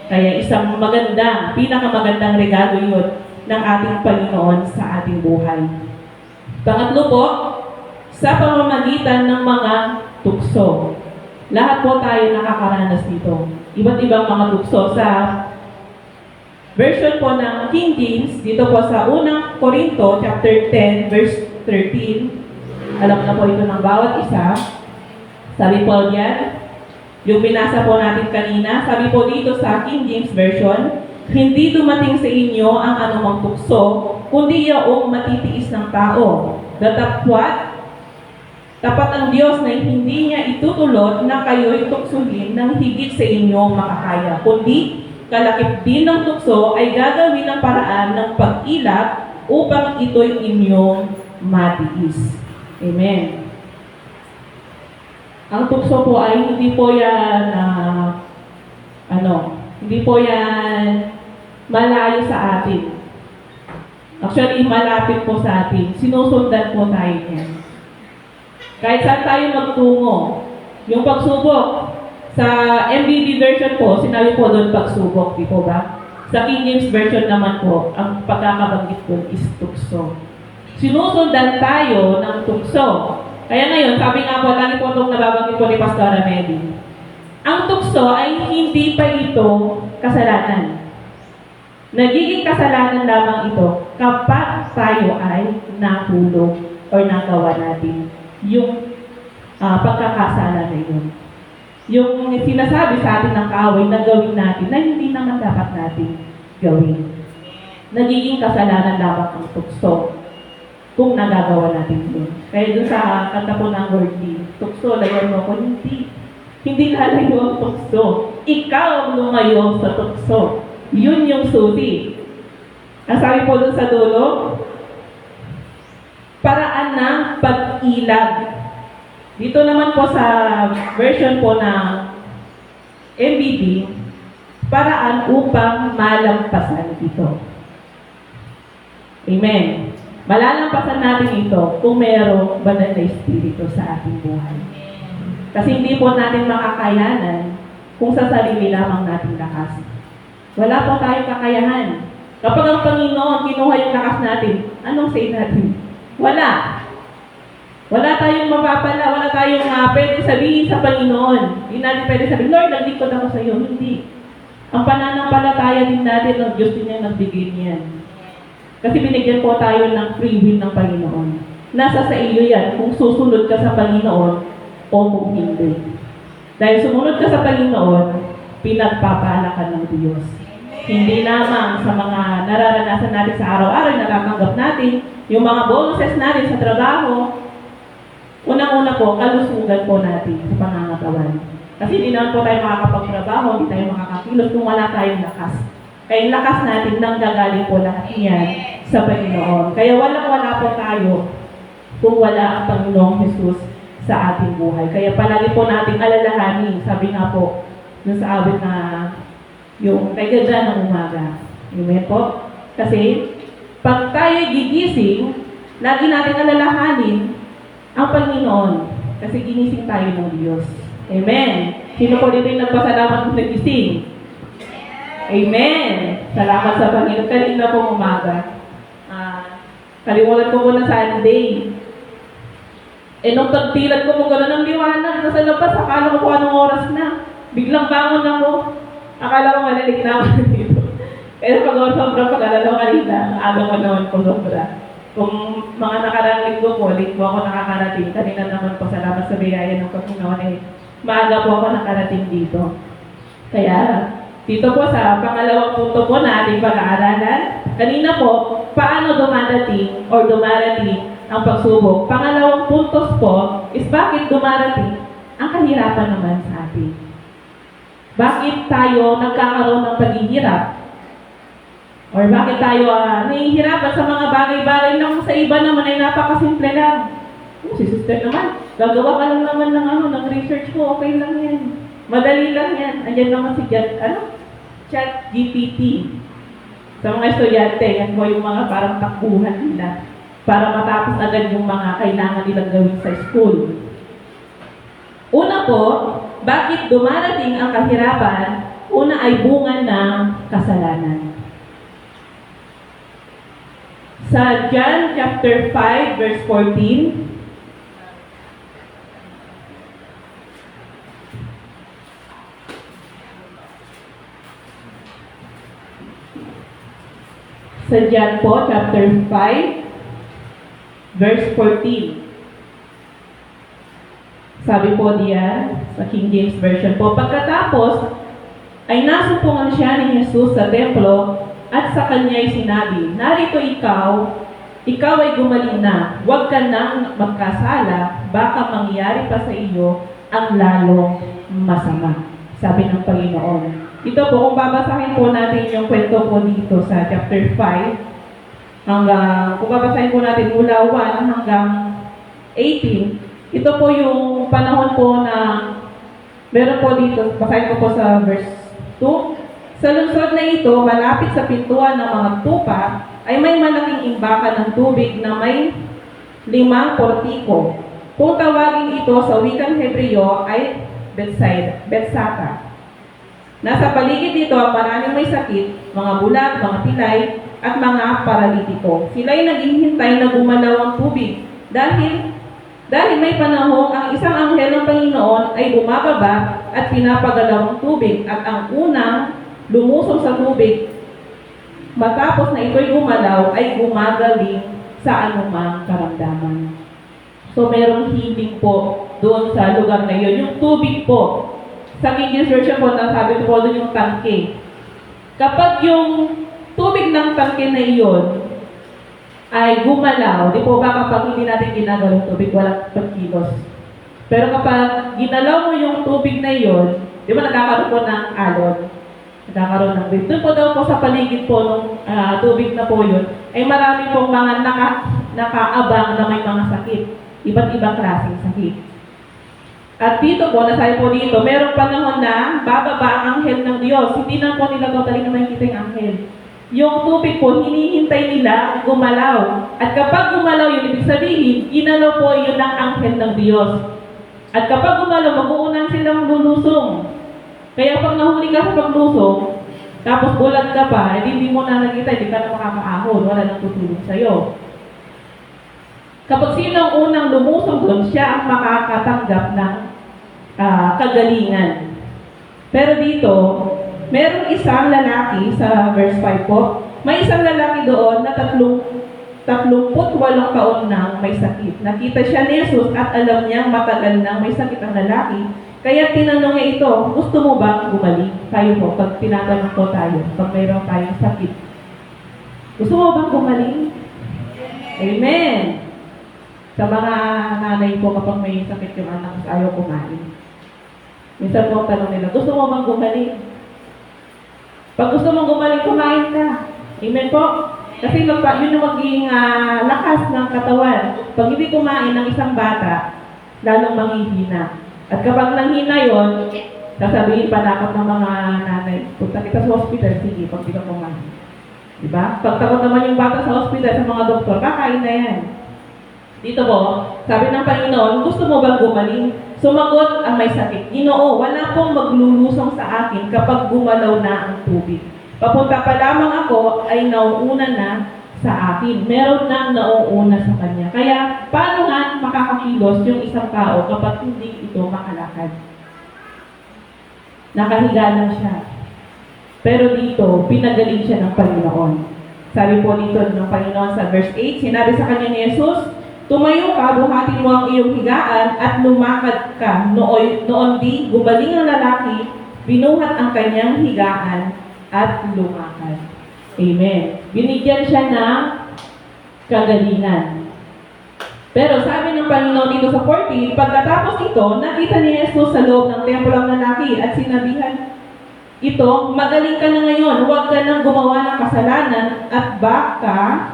Kaya isang magandang, pinakamagandang regalo yun ng ating Panginoon sa ating buhay. Pangatlo po, sa pamamagitan ng mga tukso. Lahat po tayo nakakaranas dito. Iba't ibang mga tukso. Sa version po ng King James, dito po sa unang Korinto, chapter 10, verse 13, alam na po ito ng bawat isa. Sabi po diyan, yung binasa po natin kanina, sabi po dito sa King James Version, hindi dumating sa inyo ang anumang tukso, kundi yaong matitiis ng tao. Datapwat, tapat ang Diyos na hindi niya itutulot na kayo'y tuksuhin ng higit sa inyong makakaya, kundi kalakip din ng tukso ay gagawin ng paraan ng pag-ilap upang ito'y inyong matiis. Amen. Ang tukso po ay hindi po yan hindi po yan malayo sa atin. Actually, malapit po sa atin. Sinusundan po tayo yan. Kahit saan tayo magtungo, yung pagsubok, sa MBB version po, sinabi po doon pagsubok, di po ba? Sa King James version naman po, ang pagkakabanggit po is tukso. Sinusundan tayo ng tukso. Kaya ngayon, sabi nga po, lagi po itong nababanggit po ni Pastor Amedi. Ang tukso ay hindi pa ito kasalanan. Nagiging kasalanan lamang ito kapag tayo ay nahulog o nagawa natin yung pagkakasala na yun. Yung sinasabi sa atin ng kaaway na gawin natin na hindi naman dapat natin gawin. Nagiging kasalanan lamang ang tukso kung nagagawa natin yun. Kaya doon sa kanta po ng worthy, tukso, layan mo ko, hindi lalayo ang tukso. Ikaw ang lumayo sa tukso. Yun yung susi. Ang sabi po doon sa dulo, paraan ng pag-ilag. Dito naman po sa version po ng MBD, paraan upang malampasan ito. Amen. Malalampasan natin ito kung mayroong banal na espiritu sa ating buhay. Kasi hindi po natin makakayanan kung sa sarili lamang natin lakas. Wala po tayong kakayahan. Kapag ang Panginoon kinuha yung lakas natin, anong say natin? Wala. Wala tayong mapapala, wala tayong pwede sabihin sa Panginoon. Hindi natin pwede sabihin, Lord, naglikod ako sa iyo. Hindi. Ang pananampalataya din natin ng Diyos din yung nagbigay niyan. Kasi binigyan po tayo ng free will ng Panginoon. Nasa sa iyo yan kung susunod ka sa Panginoon o kung hindi. Dahil sumunod ka sa Panginoon, pinagpapala ka ng Diyos. Hindi lamang sa mga nararanasan natin sa araw-araw, natatanggap natin, yung mga bonuses natin sa trabaho, unang-una po, kalusugan po natin sa pangangatawan. Kasi hindi naman po tayo makakapagtrabaho, hindi tayo makakakilos kung wala tayong lakas. Kaya yung lakas natin, nanggagaling po lahat yan sa Panginoon. Kaya walang-wala po tayo kung wala ang Panginoong Jesus sa ating buhay. Kaya palagi po nating alalahanin, sabi nga po, dun sa awit na yung kaganda ng umaga. Amen po? Kasi, pag tayo gigising, lagi natin alalahanin ang Panginoon. Kasi ginising tayo ng Diyos. Amen. Sino po dito yung nagpasalamat kung nagising? Amen. Salamat sa Panginoon. Kanina po umaga. Kalimutan ko muna Sunday. Nung pagtilag ko mo gano'n ng liwanag, nasa labas, akala ko kung anong oras na. Biglang bangon ako. Akala ko malalig na ako dito. Pero pag sobrang pag-alala ko kanina, aga ko naman po sobra. Kung mga nakarating ko po, late po ako nakakarating. Kanina naman po, salamat sa biyaya ng Panginoon, maaga po ako nakarating dito. Kaya, dito po sa pangalawang punto po na ating pag-aaralan, kanina po, paano dumarating ang pagsubok. Pangalawang puntos po is bakit dumarating ang kahirapan naman sa atin. Bakit tayo nagkakaroon ng paghihirap? Or bakit tayo nahihirapan sa mga bagay-bagay na kung sa iba naman ay napakasimple lang. Si sister naman, gagawa ka lang naman ng research ko, okay lang yan. Madali lang yan. Ayan naman si Chat GPT. Sa mga estudyante, yan po yung mga parang takbuhan nila para matapos agad yung mga kailangan nilang gawin sa school. Una po, bakit dumarating ang kahirapan? Una ay bunga ng kasalanan. Sa John chapter 5 verse 14, sa John po, chapter 5, verse 14. Sabi po diyan, sa King James Version po, pagkatapos ay nasumpungan siya ni Jesus sa templo at sa kanya'y sinabi, narito ikaw ay gumaling na, huwag ka nang magkasala, baka mangyari pa sa iyo ang lalong masama. Sabi ng Panginoon. Ito po, kung babasahin po natin yung kwento po dito sa chapter 5, kung babasahin po natin mula 1 hanggang 18, ito po yung panahon po na meron po dito, basahin ko po sa verse 2. Sa lungsod na ito, malapit sa pintuan ng mga tupa, ay may malaking imbakan ng tubig na may 5 portiko. Kung tawagin ito sa wikang Hebreo ay Betsata. Nasa paligid dito ang maraming may sakit, mga bulag, mga pilay, at mga paralitiko. Sila'y naghihintay na gumalaw ang tubig. Dahil may panahon ang isang anghel ng Panginoon ay bumababa at pinapagalaw ang tubig. At ang unang lumusong sa tubig, matapos na ito'y gumalaw, ay gumagaling sa anumang karamdaman. So, merong healing po doon sa lugar na yun. Yung tubig po, sa King James Version po, nasabi ko po doon yung tangke. Kapag yung tubig ng tangke na iyon ay gumalaw, di po ba kapag hindi natin ginagalaw yung tubig, walang pagkilos. Pero kapag ginalaw mo yung tubig na iyon, di ba nagkakaroon po ng alon? Nagkakaroon ng wave. Doon po daw po sa paligid po ng tubig na po yun, ay marami pong mga nakaabang na may mga sakit. Iba't ibang klaseng sakit. At dito po, nasabi po dito, merong panahon na bababa ang anghel ng Diyos. Hindi na po nila totally na makikita yung anghel. Yung tubig po, hinihintay nila gumalaw. At kapag gumalaw yun, ibig sabihin, ginalaw po yun ng anghel ng Diyos. At kapag gumalaw, mag-uunan silang lulusong. Kaya pag nahuli ka sa paglusong, tapos bulag ka pa, hindi mo na nakita, hindi ka na makakaahon, wala nang tutulong sa'yo. Kapag sino ang unang lumusong doon, siya ang makakatanggap ng kagalingan. Pero dito, merong isang lalaki sa verse 5 po, may isang lalaki doon na 38 taon nang may sakit. Nakita siya ni Jesus at alam niyang matagal nang may sakit ang lalaki. Kaya tinanong niya ito, gusto mo ba gumaling? Tayo po, pag tinatanong po tayo, pag mayroon tayong sakit. Gusto mo bang gumaling? Amen! Sa mga nanay po, kapag may sakit yung anak, ayaw kumain. Minsan po ang tanong nila, gusto mo bang gumaling? Pag gusto mong gumaling, kumain ka. Amen po? Kasi yun yung magiging lakas ng katawan. Pag hindi kumain ng isang bata, lalong manghihina. At kapag nanghina yun, sasabihin pa dapat ng mga nanay, punta kita sa hospital, sige, pag di ka kumain. Diba? Pag takot naman yung bata sa hospital, sa mga doktor, kakain na yan. Dito po, sabi ng Panginoon, gusto mo bang gumaling? Sumagot ang may sakit. Ginoo, wala pong maglulusong sa akin kapag gumalaw na ang tubig. Papunta pa lamang ako ay nauuna na sa akin. Meron na nauuna sa kanya. Kaya, paano nga makakakilos yung isang tao kapag hindi ito makalakad? Nakahiga lang siya. Pero dito, pinagaling siya ng Panginoon. Sabi po dito ng Panginoon sa verse 8, sinabi sa kanya ni Jesus, tumayo ka, buhatin mo ang iyong higaan at lumakad ka. Noon di, gumaling ang lalaki, binuhat ang kanyang higaan at lumakad. Amen. Binigyan siya ng kagalingan. Pero sabi ng Panginoon dito sa 14, pagkatapos ito, nakita ni Jesus sa loob ng templo ang lalaki at sinabihan ito, magaling ka na ngayon, huwag ka nang gumawa ng kasalanan at baka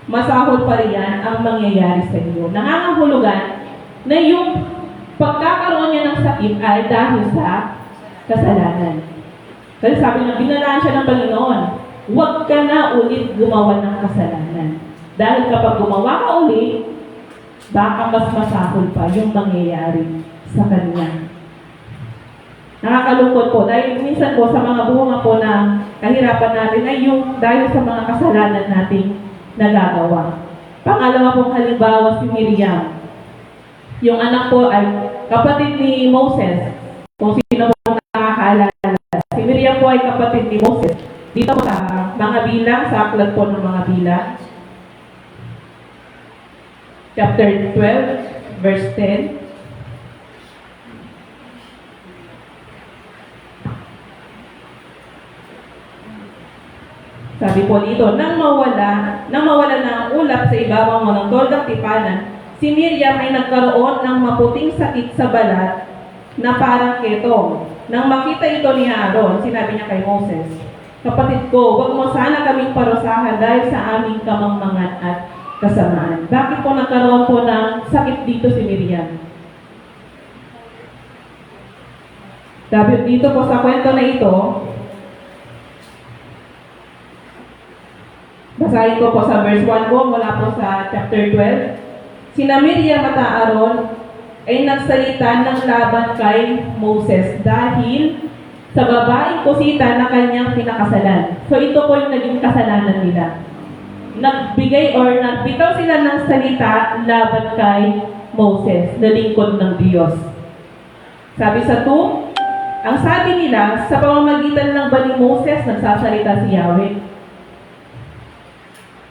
masahol pa riyan ang mangyayari sa iyo. Nangangahulugan na yung pagkakaroon niya ng sakit ay dahil sa kasalanan. Kasi sabi niya, binalaan siya ng Panginoon, huwag ka na ulit gumawa ng kasalanan. Dahil kapag gumawa ka ulit, baka mas masahol pa yung mangyayari sa kanya. Nakakalungkot po dahil minsan po sa mga bunga po na kahirapan natin ay yung dahil sa mga kasalanan nating nagagawa. Pangalawa pong halimbawa si Miriam. Yung anak po ay kapatid ni Moses. Kung sino po nakakaalala. Si Miriam po ay kapatid ni Moses. Dito po sa mga bilang, sa aklat po ng mga bilang. Chapter 12, verse 10. Sabi po dito, nang mawala na ang ulap sa ibabaw mo ng toldang tipanan, si Miriam ay nagkaroon ng maputing sakit sa balat na parang ketong. Nang makita ito ni Aaron, sinabi niya kay Moses, kapatid ko, huwag mo sana kaming parusahan dahil sa aming kamangmangan at kasamaan. Bakit po nagkaroon po ng sakit dito si Miriam? Sabi dito po sa kwento na ito, basahin ko po sa verse 1 po, mula po sa chapter 12. Sina Miriam at Aaron ay nagsalita ng laban kay Moses dahil sa babaeng kusita na kanyang pinakasalan. So ito po yung naging kasalanan nila. Nagbigay or nagbitaw sila ng salita laban kay Moses, na lingkod ng Diyos. Sabi sa 2, ang sabi nila, sa pamamagitan lang ba ni Moses nagsasalita si Yahweh?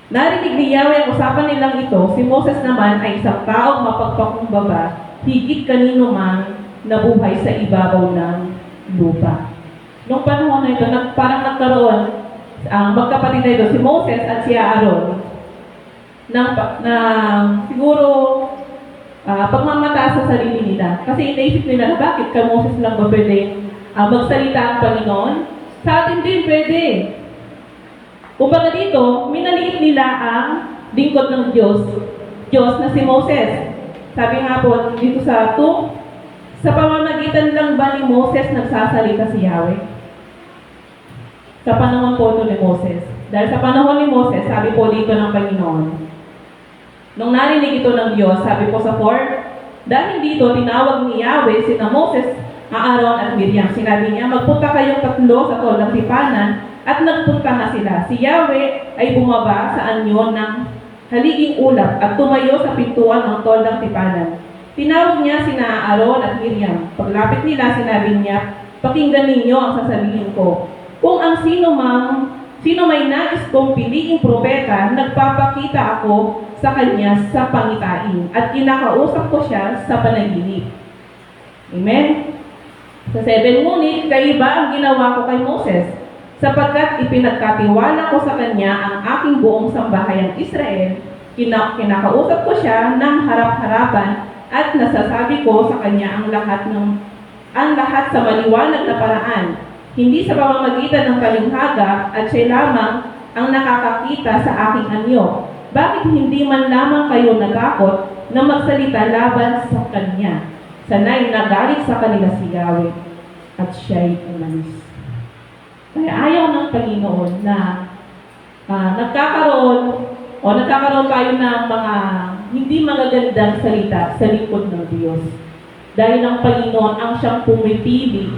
Narinig ni Yahweh ang usapan nilang ito, si Moses naman ay isang taong mapagpakumbaba, higit kanino man nabuhay sa ibabaw ng lupa. Noong panahon na ito, parang nagkaroon ang magkapatid na ito, si Moses at si Aaron, na siguro pagmamataas sa sarili nila. Kasi inaisip nila na bakit ka Moses lang ba pwede magsalita ang Panginoon? Sa atin din pwede. Kumbaga dito, minaliit nila ang lingkod ng Diyos na si Moses. Sabi nga po dito sa 2, sa pamamagitan lang ba ni Moses nagsasalita si Yahweh? Sa panahon po ito ni Moses. Dahil sa panahon ni Moses, sabi po dito ng Panginoon, nung narinig ito ng Diyos, sabi po sa 4, dahil dito tinawag ni Yahweh sina Moses, Aaron at Miriam. Sinabi niya, magpunta kayong tatlo sa toldang tipanan, at nagpunta na sila. Si Yahweh ay bumaba sa anyo ng haliging ulap at tumayo sa pintuan ng toldang tipanan. Tinawag niya sina Aaron at Miriam. Paglapit nila, sinabi niya, pakinggan ninyo ang sasabihin ko. Kung ang sino may nais kong piliing propeta, nagpapakita ako sa kanya sa pangitain at kinakausap ko siya sa panaginip. Amen? Sa 7, ngunit kaiba ang ginawa ko kay Moses, sapagkat ipinagkatiwala ko sa kanya ang aking buong sambahayang Israel, kinakausap ko siya ng harap-harapan at nasasabi ko sa kanya ang lahat sa maliwanag na paraan, hindi sa pamamagitan ng kalinghaga at siya lamang ang nakakakita sa aking anyo. Bakit hindi man lamang kayo natakot na magsalita laban sa kanya? Sana'y nagalit sa kanila si Yahweh at siya'y umalis. Kaya ayaw ng Panginoon na nagkakaroon tayo ng mga hindi magagandang salita sa likod ng Diyos. Dahil ang Panginoon ang siyang pumipili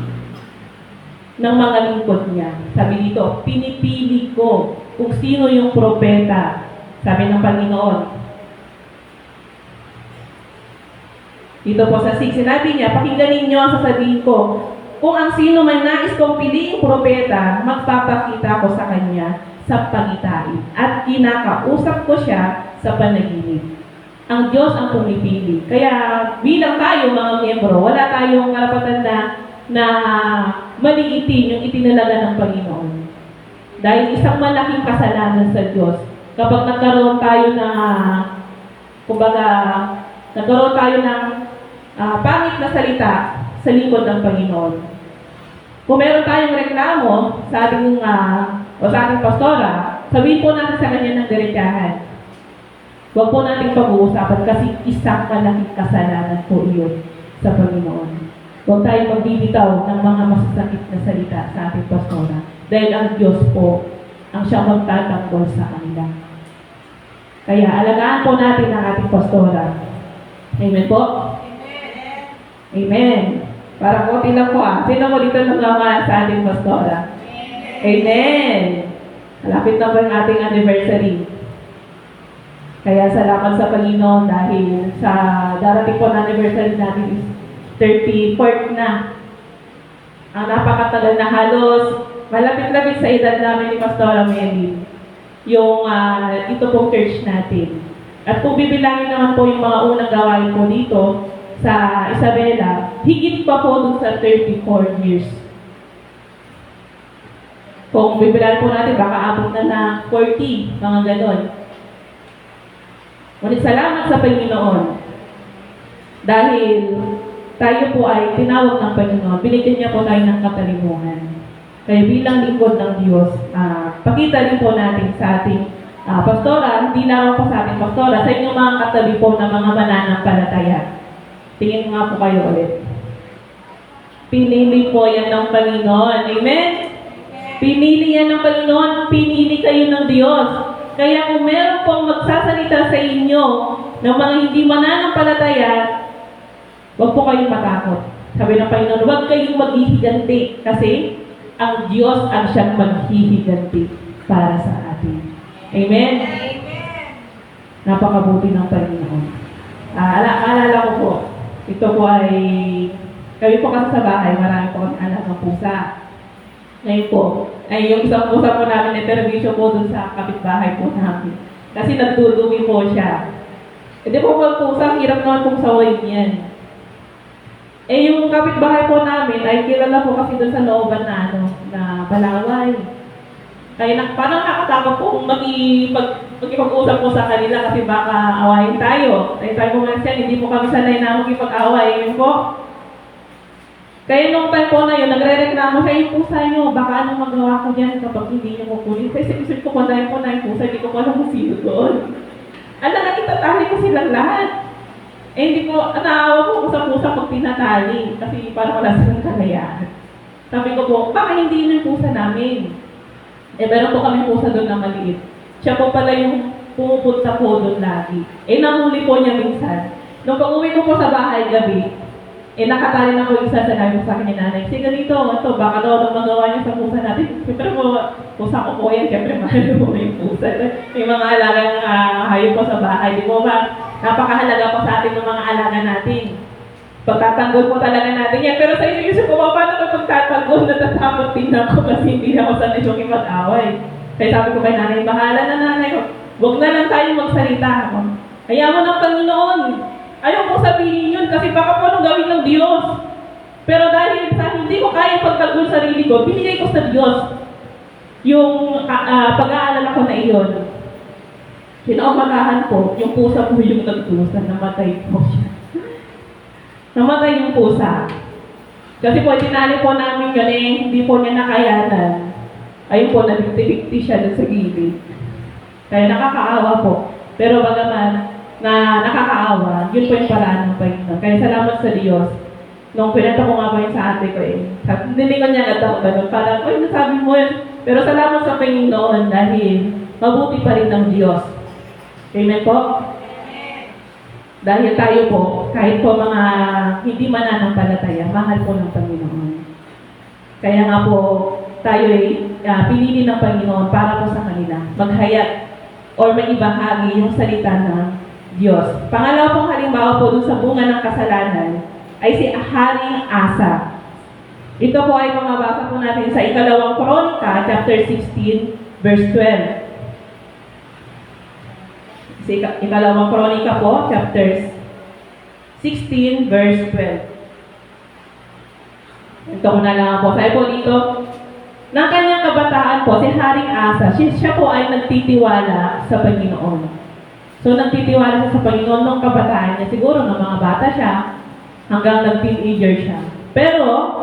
ng mga lingkod niya. Sabi dito, pinipili ko kung sino yung propeta. Sabi ng Panginoon. Dito po sa 6, sinabi niya, pakinggan ninyo ang sasabihin ko. Kung ang sino man nais kong piliing propeta, magpapakita ko sa kanya sa pangitain at kinakausap ko siya sa panaginip. Ang Diyos ang pumipili. Kaya bilang tayo mga miyembro, wala tayong karapatan na maliitin yung itinalaga ng Panginoon. Dahil isang malaking kasalanan sa Diyos. Kapag nagkaroon tayo ng pangit na salita sa lingkod ng Panginoon. Kung meron tayong reklamo sa ating pastora, sabihin po natin sa kanya ng diretsahan. Huwag po nating pag-uusapan kasi isang malaking kasalanan po iyon sa Panginoon. Huwag tayo magbibitaw ng mga masasakit na salita sa ating pastora dahil ang Diyos po ang siyang magtatanggol sa kanila. Kaya alagaan po natin ang ating pastora. Amen po? Amen. Para po lang po Sino mo dito nagmamahal sa ating pastora? Amen. Malapit na po yung ating anniversary. Kaya salamat sa Panginoon dahil sa darating po na anniversary natin is 34th na. Ang napakatagal na halos malapit-lapit sa edad namin ni Pastora Mary. Yung ito pong church natin. At kung bibilangin naman po yung mga unang gawain po dito sa Isabela, higit pa po dun sa 34 years. Kung bibilangin po natin, baka abot na 40, mga ganon. Ngunit salamat sa Panginoon dahil tayo po ay tinawag ng Panginoon. Binigyan niya po tayo ng katalinuhan. Kaya bilang lingkod ng Diyos, pakita rin po natin sa ating pastora, hindi lang po sa ating pastora, sa inyong mga katabi po na mga mananampalataya. Tingin nga po kayo ulit. Pinili po yan ng Panginoon. Amen? Pinili yan ng Panginoon. Pinili kayo ng Diyos. Kaya kung meron pong magsasalita sa inyo ng mga hindi mananampalataya, huwag po kayong matakot. Sabi ng Panginoon, huwag kayong maghihiganti kasi ang Diyos ang siyang maghihiganti para sa atin. Amen? Napakabuti ng Panginoon. Alala ko po, ito po ay, kami po kasi sa bahay, marami po kami anak ng pusa. Ngayon po, ay yung isang pusa po namin, intervisyo po dun sa kapitbahay po namin. Kasi nagdudumi po siya. Hindi po pag pusa, hirap naman pong sawayin yan. Eh yung kapitbahay po namin ay kilala po kasi dun sa looban na na balaway. Kaya parang nakakatakot po kung magkipag-usap po sa kanila kasi baka awayin tayo. Tayo po mga siya, hindi po kami sanay na magkipag-away. Yun po. Kaya nung time po na yun, nagre-reklamo siya yung pusa nyo, baka anong magawa ko dyan kapag hindi nyo kukunin. Kasi isip ko po na yung pusa, hindi ko pa alam kung sino doon. Alam na itatali ko silang lahat. Eh hindi ko, naawa ko sa pusa pag tinatali kasi parang wala silang kalayaan. Sabi ko po, baka hindi yun yung pusa namin. Eh meron po kami pusa doon na maliit. Siya po pala yung pumupunta po doon lagi. Eh nahuli po niya minsan. Nung pag-uwi ko po sa bahay gabi, eh nakatali na ko isa sa namin sa akin ni nanay. Sige ganito, ito, baka daw nang magawa niya sa pusa natin. Siyempre po, pusa ko po yan. Siyempre mahal po yung pusa. May mga alagang hayop po sa bahay. Di mo ba, napakahalaga po sa atin ng mga alaga natin. Pagtatanggol po talaga natin yan. Pero sa isip ko, paano ko pagtatanggol, natatakot din ako kasi hindi ako sanay yung mag-away. Kaya sabi ko kay nanay, bahala na nanay. Huwag na lang tayo magsalita. Kaya mo ng Panginoon. Ayaw ko sabihin yun kasi baka po anong gawin ng Diyos. Pero dahil sa hindi ko kaya pagtanggol sarili ko, binigay ko sa Diyos yung pag-aalala ko na iyon. Kinaumagahan ko, yung pusa po yung nagtusa, namatay po siya. Namatay yung pusa. Kasi po, tinali po namin yun eh, hindi po niya nakayanan. Ayun po, nabikti-bikti siya doon sa gilid. Kaya nakakaawa po. Pero bagaman, na nakakaawa, yun po yung paraan ng Panginoon. Kaya salamat sa Diyos. Nung pinata ko nga ba yun sa ate ko eh. Nilingon niya agad ako ganun. Parang, ay, nasabi mo yun. Pero salamat sa Panginoon dahil mabuti pa rin ng Diyos. Amen po? Dahil tayo po, kahit po mga hindi mananampalataya, mahal po ng Panginoon. Kaya nga po, tayo ay pinili ng Panginoon para po sa kanila. Maghayag or maibahagi yung salita ng Diyos. Pangalawa pong halimbawa po dun sa bunga ng kasalanan ay si Haring Asa. Ito po ay mababasa po natin sa Ikalawang Kronika, chapter 16, verse 12. Ikalawang Kronika po, chapter 16, verse 12. Ito ko na lang po. Sabi po dito, ng kanyang kabataan po, si Haring Asa, siya po ay nagtitiwala sa Panginoon. So, nagtitiwala siya sa Panginoon nung kabataan niya. Siguro, ng mga bata siya, hanggang nag-teenager siya. Pero,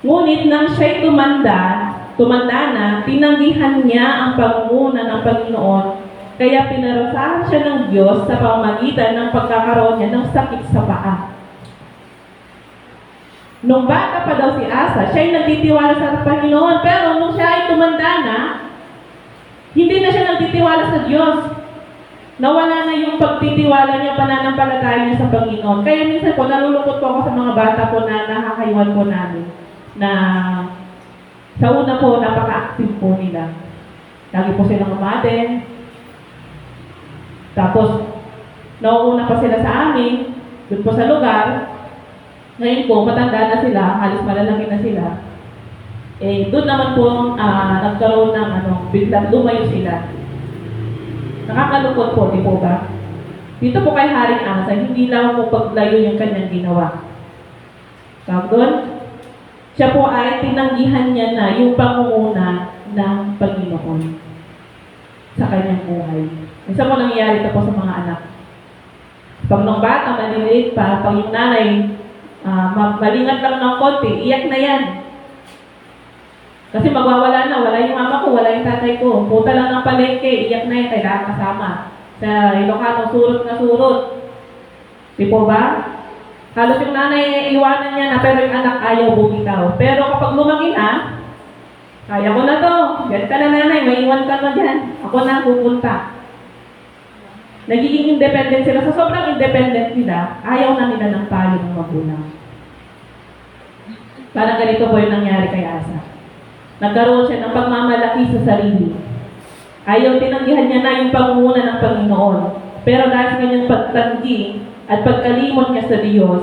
ngunit nang siya'y tumanda na, tinanggihan niya ang pangunguna ng Panginoon Kaya pinarusahan siya ng Diyos sa pamamagitan ng pagkakaroon niya ng sakit sa paa. Nung bata pa daw si Asa, siya ay nagtitiwala sa Panginoon. Pero nung siya ay tumanda na, hindi na siya nagtitiwala sa Diyos. Nawala na yung pagtitiwala niya, pananampalataya niya sa Panginoon. Kaya minsan po, nalulungkot po ako sa mga bata po na nakakaiwan po namin. Na sa una po, napaka-active po nila. Lagi po silang umaten. Tapos, nauuna pa sila sa amin, doon po sa lugar. Ngayon po, matanda na sila, halos malalaki na sila. Doon naman po, nagkaroon ng biglang lumayo sila. Nakakalungkot po, di po ba? Dito po kay Haring Asa, hindi lang po paglayo yung kanyang ginawa. Tawag doon, siya po ay tinanggihan niya na yung pangunguna ng Panginoon sa kanyang buhay. Isa po nangyayari ito po sa mga anak. Pag nung bata, maliliit pa, pag yung nanay, malingat lang ng konti, iyak na yan. Kasi magwawala na, wala yung mama ko, wala yung tatay ko. Puta lang ng palengke, iyak na yan, kailangan kasama. Sa Ilocano, surot na surot. Di po ba? Halos yung nanay, iwanan niya na, pero yung anak ayaw bumitaw. Pero kapag lumaki na, kaya ko na to. Yan ka na nanay, may iwan ka na dyan. Ako na pupunta. Nagiging independent sila. Sa sobrang independent nila, ayaw na nila ng payo ng magulang. Parang ganito po yung nangyari kay Asa. Nagkaroon siya ng pagmamalaki sa sarili. Ayaw tinanggihan niya na yung pangunguna ng Panginoon. Pero dahil sa kanyang pagtanggi at pagkalimot niya sa Diyos,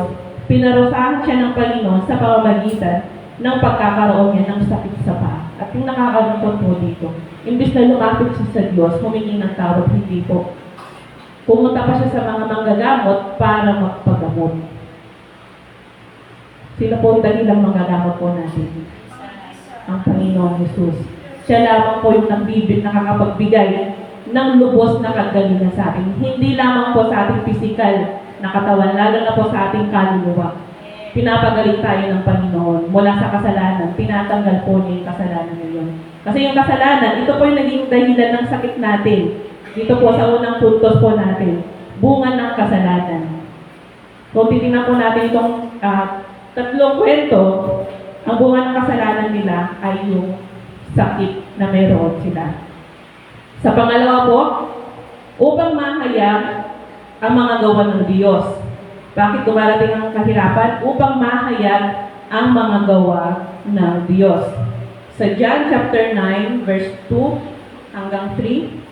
pinarusahan siya ng Panginoon sa pamamagitan ng pagkakaroon niya ng sakit sa paa. At yung nakakalungkot po dito, imbis na lumapit siya sa Diyos, humingi ng tawad, hindi po. Pumunta pa siya sa mga manggagamot para magpagamot. Sino po yung dahilang manggagamot po natin? Ang Panginoon Jesus. Siya lamang po yung nakakapagbigay ng lubos na kagalingan sa atin. Hindi lamang po sa ating pisikal na katawan, lalo na po sa ating kaluluwa. Pinapagaling tayo ng Panginoon mula sa kasalanan. Tinatanggal po niya yung kasalanan ngayon. Kasi yung kasalanan, ito po yung naging dahilan ng sakit natin. Dito po sa unang puntos po natin, bunga ng kasalanan. Kung titingnan po natin itong tatlong kwento, ang bunga ng kasalanan nila ay yung sakit na meron sila. Sa pangalawa po, upang mahayag ang mga gawa ng Diyos. Bakit dumarating ang kahirapan? Upang mahayag ang mga gawa ng Diyos. Sa John chapter 9, verse 2 hanggang 3,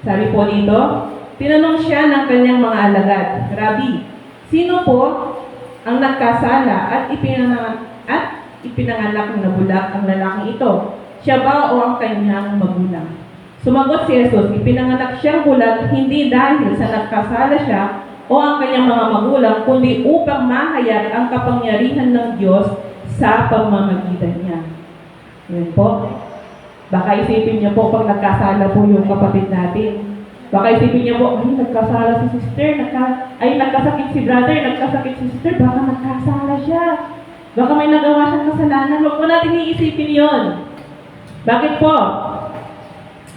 sabi po dito, tinanong siya ng kanyang mga alagad, Rabbi, sino po ang nagkasala at ipinanganak na bulak ang lalaking ito? Siya ba o ang kanyang magulang? Sumagot si Jesus, ipinanganak siyang bulag hindi dahil sa nagkasala siya o ang kanyang mga magulang, kundi upang mahayag ang kapangyarihan ng Diyos sa pamamagitan niya. Yan po. Baka isipin niyo po pag nagkasala po yung kapatid natin. Baka isipin niyo po, ay nagkasala si sister, nagkasakit si brother, nagkasakit si sister, baka nagkasala siya. Baka may nagawa siyang kasalanan. Huwag po natin iisipin yon. Bakit po?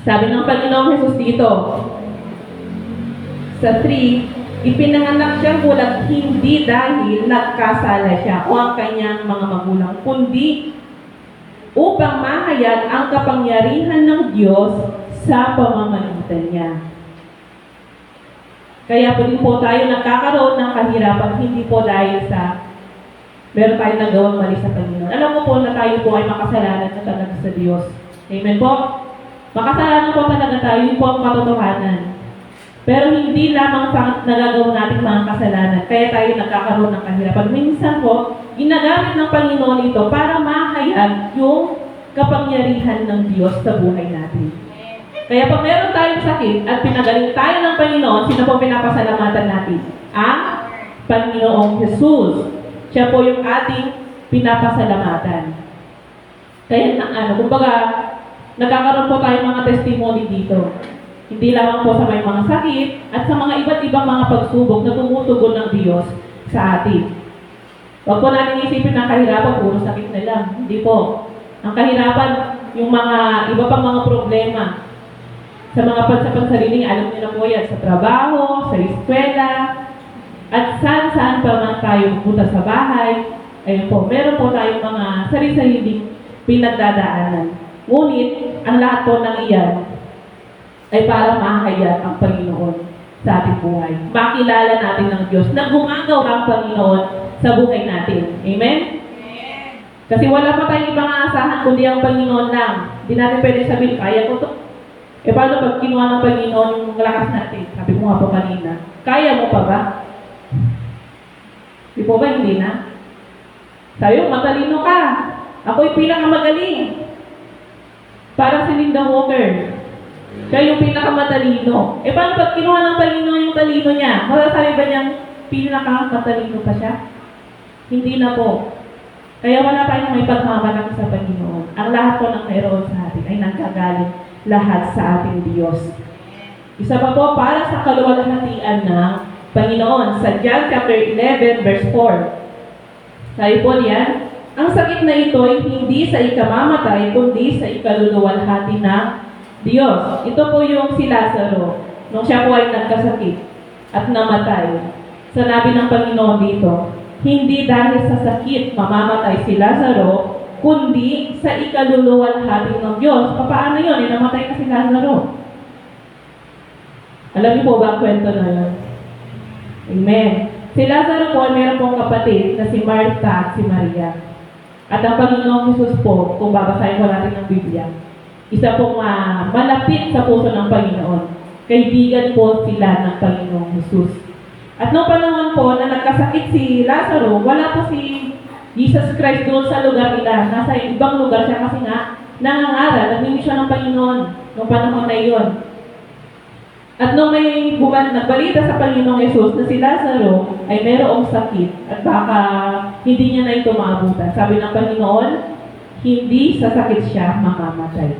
Sabi ng Panginoong Jesus dito, sa 3, ipinanganak siyang bulag hindi dahil nagkasala siya o ang kanyang mga magulang, kundi upang mahayag ang kapangyarihan ng Diyos sa pamamagitan niya. Kaya po din po tayo nagkakaroon ng kahirapan, hindi po dahil sa meron tayong nagawang mali sa Panginoon. Alam mo po na tayo po ay makasalanan na talaga sa Diyos. Amen po? Makasalanan po talaga tayo, yun po ang katotohanan. Pero hindi lamang sa nagagawa natin mga kasalanan, kaya tayo nagkakaroon ng kahirapan. Minsan po, ginagamit ng Panginoon ito para mahayag yung kapangyarihan ng Diyos sa buhay natin. Kaya pag meron tayong sakit at pinagaling tayo ng Panginoon, sino po pinapasalamatan natin? Ang Panginoong Jesus. Siya po yung ating pinapasalamatan. Kaya kumbaga, nagkakaroon po tayo mga testimony dito. Hindi lamang po sa may mga sakit at sa mga iba't ibang mga pagsubok na tumutugon ng Diyos sa atin. Huwag po natin isipin na kahirapan, puro sakit na lang. Hindi po. Ang kahirapan, yung mga iba pang mga problema. Sa mga pansariling, alam niyo na po yan, sa trabaho, sa eskwela, at saan pa man tayo pupunta sa bahay. Ayun po, meron po tayong mga sarili-sariling pinagdadaanan. Ngunit, ang lahat po ng iyan ay para mahayag ang Panginoon sa ating buhay. Makilala natin ng Diyos na gumagawa ang Panginoon sa buhay natin. Amen? Kasi wala pa tayong ibang aasahan kundi ang Panginoon lang. Hindi natin pwede sabihin, kaya ko to. Paano pag kinuha ng Panginoon yung lakas natin? Sabi ko nga po kanina, kaya mo pa ba? Di po ba hindi na? Sabi mo, matalino ka. Ako'y pinakamagaling. Parang si Linda Walker. Siya yung pinakamatalino. Paano pag kinuha ng Panginoon yung talino niya? Masasabi ba niyang pinakamatalino pa siya? Hindi na po. Kaya wala tayong may pagmamalaki sa Panginoon. Ang lahat po ng mayroon sa atin ay nagkagaling lahat sa ating Diyos. Isa pa po, para sa kaluwalhatian ng Panginoon. Sa John chapter 11, verse 4. Sabi po niyan, ang sakit na ito ay hindi sa ikamamatay, kundi sa ikaluluwalhati ng Diyos. Ito po yung si Lazaro, nung siya po ay nagkasakit at namatay. Sanabi ng Panginoon dito, hindi dahil sa sakit mamamatay si Lazaro, kundi sa ikaluluwalhati ng Diyos. Paano yun? Namatay na si Lazaro. Alam niyo po ba ang kwento na yun? Amen. Si Lazaro po, meron pong kapatid na si Martha at si Maria. At ang Panginoong Jesus po, kung babasahin ko natin ng Biblia, isa pong malapit sa puso ng Panginoon. Kaibigan po sila ng Panginoong Jesus. At noong panahon po na nagkasakit si Lazaro, wala po si Jesus Christ doon sa lugar nila. Nasa ibang lugar siya kasi nga nangangaral, nagmimisyon ng Panginoon noong panahon na iyon. At nung may nagbalita sa Panginoong Jesus na si Lazaro ay mayroong sakit at baka hindi niya na ito maabutan. Sabi ng Panginoon, hindi sa sakit siya mamamatay,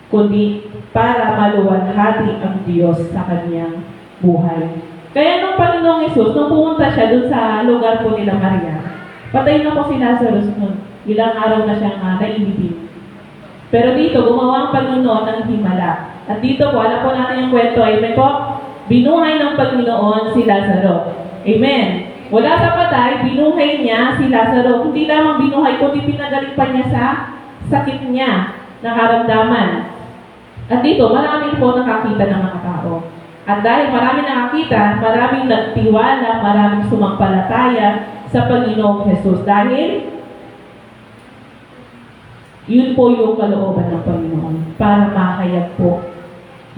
kundi para maluwalhati ang Diyos sa kanyang buhay. Kaya nung Panginoong Jesus, nung pumunta siya dun sa lugar po nila Maria, patay na po si Lazarus nun. Ilang araw na siyang naibig. Pero dito, gumawa ang Panginoon ng himala. At dito po, alam po natin yung kwento. Amen po? Binuhay ng Panginoon si Lazaro. Amen. Wala sa patay, binuhay niya si Lazaro. Hindi lamang binuhay, kundi pinagaling pa niya sa sakit niya, nakaramdaman. At dito, marami po nakakita ng mga tao. At dahil marami nakakita, maraming nagtiwala, maraming sumampalataya sa Panginoong Jesus. Dahil yun po yung kalooban ng Panginoon para mahayag po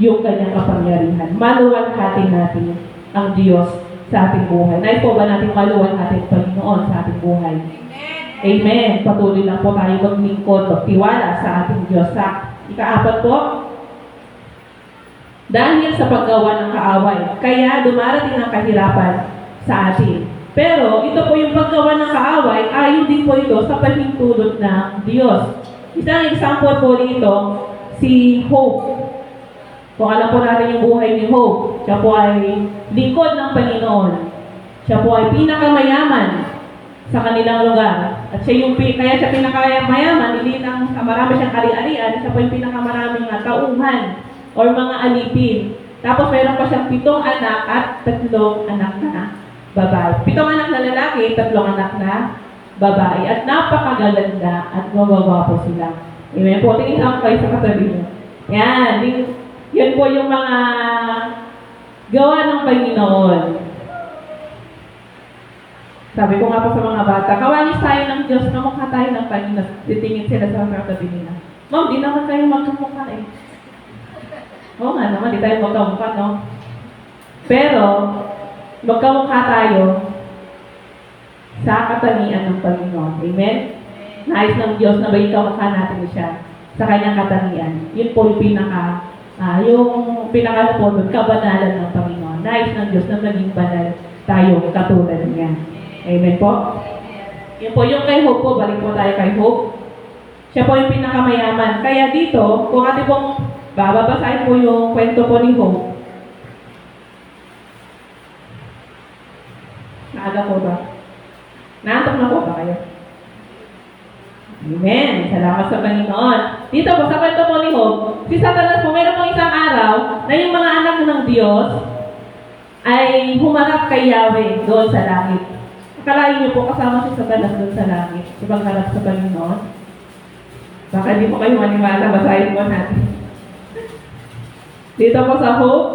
yung kanyang kapangyarihan. Maluwalhati natin ang Diyos sa ating buhay. Nais po ba natin maluwalhati ang Panginoon sa ating buhay? Amen. Amen. Patuloy lang po tayo maglingkod, magtiwala sa ating Diyos. Sa ikaapat po, dahil sa paggawa ng kaaway, kaya dumarating ang kahirapan sa atin. Pero ito po yung paggawa ng kaaway, ayon din po ito sa pahintulot ng Diyos. Isang example po dito, si Hope. Kung alam po natin yung buhay ni Hope, siya po ay lingkod ng Panginoon. Siya po ay pinakamayaman sa kanilang lugar. At siya yung, kaya siya pinakamayaman, hindi lang marami siyang ari-arian, siya po yung pinakamaraming tauhan or mga alipin. Tapos meron pa siyang 7 anak at 3 anak na babae. 7 anak na lalaki, 3 anak na babae. At napakagaganda at mababapo sila. Amen po. Tingin ako kayo sa katabi niyo. Yan. Yan po yung mga gawa ng Panginoon. Sabi ko nga po sa mga bata, kawalis tayo ng Diyos, kamukha tayo ng Panginoon. Titingin sila sa mga katabi nila. Ma'am, di naman kayo magkamukha eh. Oo nga naman, di tayo magkamukha, no? Pero, magkamukha tayo sa katangian ng Panginoon. Amen? Nais ng Diyos na ba ikamukha natin siya sa kanyang katangian. Yun po yung pinaka po doon, kabanalan ng Panginoon. Nais ng Diyos na maging banal tayo katulad niya. Amen po? Yun po yung kay Hope po, balik po tayo kay Hope. Siya po yung pinakamayaman. Kaya dito, kung ating pong babasahin po yung kwento po ni Hope. Naaga po ba? Naantok na po ba kayo? Amen. Salamat sa Panginoon. Dito po, sa kwento po ni Job, si Satanas po, mayroon po isang araw na yung mga anak ng Diyos ay humarap kay Yahweh doon sa langit. Akalain niyo po, kasama si Satanas doon sa langit. Sa pagharap sa Panginoon. Baka hindi po kayo maniwala, basahin po natin. Dito po sa Job,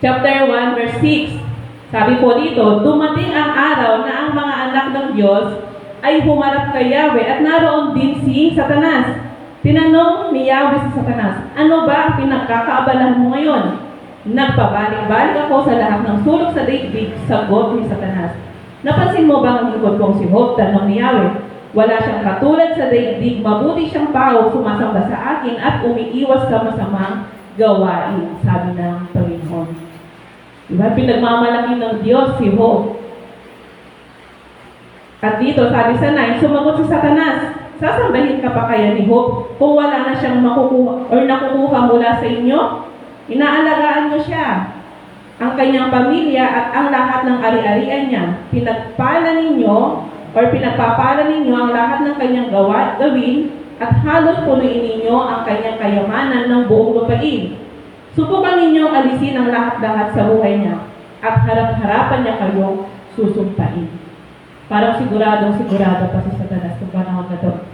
chapter 1, verse 6. Sabi po dito, dumating ang araw na ang mga anak ng Diyos ay humarap kay Yahweh at naroon din si Satanas. Tinanong ni Yahweh si Satanas, ano ba ang pinagkakaabalahan mo ngayon? Nagpabalik-balik ako sa lahat ng sulok sa daigdig, sagot ni Satanas. Napansin mo ba ang lingkod kong si Job? Tanong ni Yahweh. Wala siyang katulad sa daigdig, mabuti siyang tao, sumasamba sa akin at umiiwas sa masamang gawain, sabi ng Panginoon. Diba? Pinagmamalaki ng Diyos si Job. At dito, sabi sa 9, sumagot si Satanas, sasambahin ka pa kaya ni Job kung wala na siyang makukuha or nakukuha mula sa inyo? Inaalagaan mo siya, ang kanyang pamilya at ang lahat ng ari-arian niya. Pinagpapala ninyo ang lahat ng kanyang gawin at halos punuin ninyo ang kanyang kayamanan ng buong lupain. Subukan ninyong alisin ang lahat-lahat sa buhay niya at harap-harapan niya kayong susumpain. Parang sigurado pa si Satanas kung panahon na ito.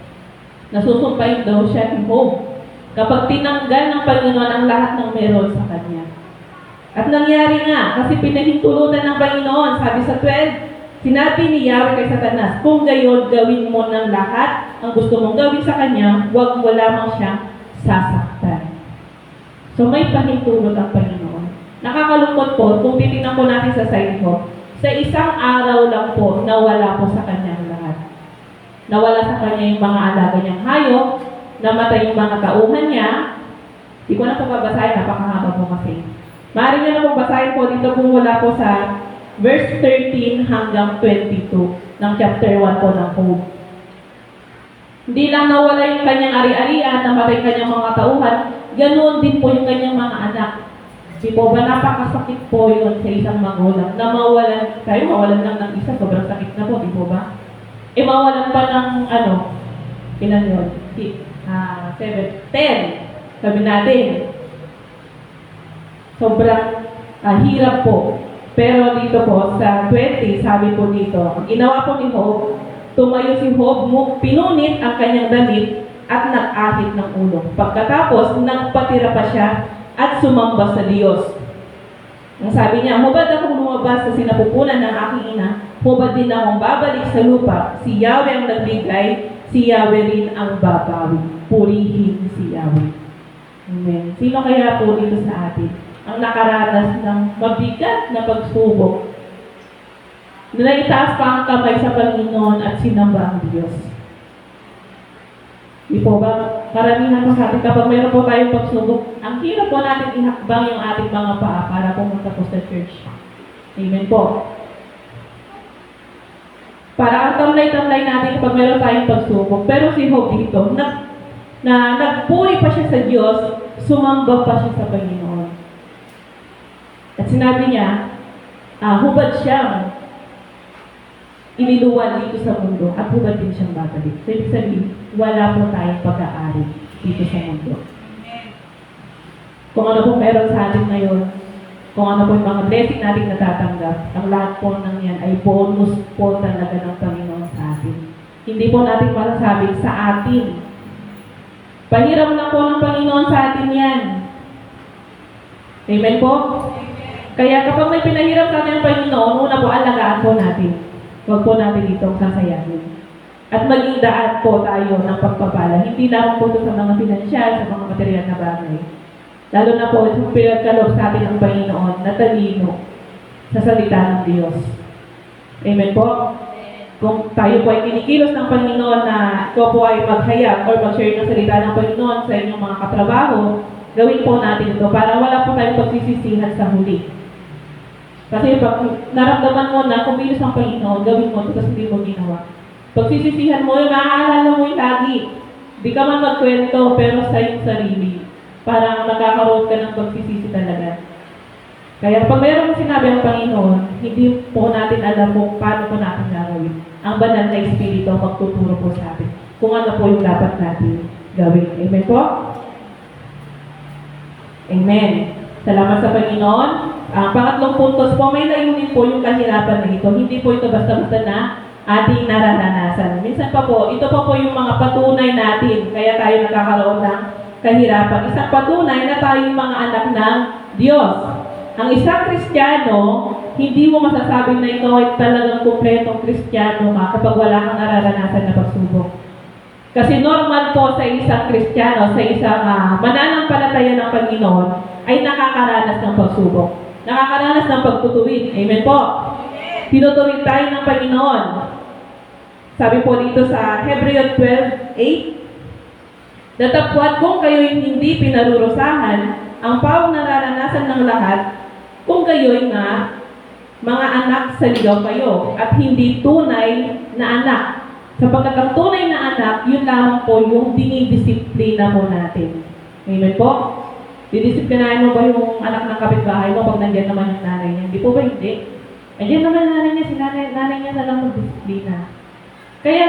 Nasusumpain daw siya ni Job kapag tinanggal ng Panginoon ang lahat ng meron sa kanya. At nangyari nga, kasi pinahintulutan ng Panginoon, sabi sa 12, sinabi ni Yahweh kay Satanas, kung gayon gawin mo ng lahat ang gusto mong gawin sa kanya, huwag mo lamang siyang sasaktan. So may pahintulot ang Panginoon. Nakakalungkot po, kung titignan po natin sa side ko, sa isang araw lang po, nawala po sa kanya ang lahat. Nawala sa kanya yung mga alaga niyang hayop, namatay yung mga tauhan niya. Hindi ko na po babasahin, napakahaba po kasi. Maaari niyo na po basahin po dito kung wala po sa verse 13 hanggang 22 ng chapter 1 po ng Job. Hindi lang nawala yung kanyang ari-arian, namatay kanyang mga tauhan, ganoon din po yung kanyang mga anak. Di po ba napakasakit po yun sa isang magulang na mawalan lang ng isa, sobrang sakit na po, di po ba? Mawalan pa ng ilan yun? 7, 10, sabi natin. Sobrang hirap po. Pero dito po, sa 20, sabi po dito, ang ginawa po ni Job, tumayo si Job, pinunit ang kanyang damit at nag-ahit ng ulo. Pagkatapos, nagpatira pa siya at sumamba sa Diyos. Ang sabi niya, hubad akong lumabas sa sinapupunan ng aking ina, hubad din akong babalik sa lupa. Si Yahweh ang nagbigay, si Yahweh rin ang babawi. Purihin si Yahweh. Amen. Sino kaya po dito sa atin ang nakaranas ng mabigat na pagsubok? Naitaas pa ang kamay sa Panginoon at sinamba ang Diyos. Di po ba? Karamihan po sa atin, kapag mayroon po tayong pagsubok, ang hirap po natin ihakbang yung ating mga paa para pumunta po sa church. Amen po. Para ang tamlay-tamlay natin kapag mayroon tayong pagsubok. Pero si Job dito, nagpuri pa siya sa Diyos, sumamba pa siya sa Panginoon. At sinabi niya, hubad siyang iniluwan dito sa mundo at hubad din siyang babalik. So, ibig sabihin, wala po tayong pag-aari dito sa mundo. Kung ano po meron sa atin ngayon, kung ano po yung mga blessing natin natatanggap, ang lahat po ng yan ay bonus po talaga ng Panginoon sa atin. Hindi po natin masasabi sa atin. Pahiram lang po ng Panginoon sa atin yan. Amen po? Kaya kapag may pinahiram sa atin ng Panginoon, una po, alagaan po natin. Huwag po natin itong sasayahin. At maging daan po tayo ng pagpapala. Hindi lamang po ito sa mga pinansyal, sa mga material na bagay. Lalo na po, yung pinagkaloob sa atin ng Panginoon na talino sa salita ng Diyos. Amen po? Kung tayo po ay kinikilos ng Panginoon na ikaw po ay maghayag or mag-share ng salita ng Panginoon sa inyong mga katrabaho, gawin po natin ito para wala po tayong pagsisisihan sa huli. Kasi pag naramdaman mo na kumilos ang Panginoon, gawin mo ito kasi hindi mo ginawa. Pagsisisihan mo, maaalala mo yung lagi. Di ka man magkwento, pero sa iyong sarili. Parang nakakaroon ka ng pagsisisi talaga. Kaya pag mayroon mong sinabi ang Panginoon, hindi po natin alam kung paano po natin gagawin. Ang banal na Espiritu ang magtuturo po sa atin kung ano po yung dapat natin gawin. Amen po? Amen. Salamat sa Panginoon. Ang pangatlong puntos po, may layunin po yung kahirapan na ito. Hindi po ito basta-basta na ating nararanasan. Minsan pa po, ito pa po yung mga patunay natin. Kaya tayo nakakaroon ng kahirapan. Isang patunay na tayo yung mga anak ng Diyos. Ang isang Kristiyano, hindi mo masasabi na ikaw ay talagang kumpletong Kristiyano ka kapag wala kang nararanasan na pagsubok. Kasi normal po sa isang Kristiyano, sa isang mananampalataya ng Panginoon, ay nakakaranas ng pagsubok. Nakakaranas ng pagtutuwid. Amen po? Tinutuwid tayo ng Panginoon. Sabi po dito sa Hebreo 12:8, datapwat kung kayo'y hindi pinarurusahan, ang pawang nararanasan ng lahat, kung kayo'y nga, mga anak sa ligaw kayo, at hindi tunay na anak. Sapagkat ang tunay na anak, yun lamang po yung dinidisiplina po natin. Amen po? Didisiplinahin mo ba yung anak ng kapitbahay mo pag nandiyan naman yung nanay niya? Hindi po ba hindi? Andiyan naman yung nanay niya, si nanay niya na lang magdisiplina. Kaya,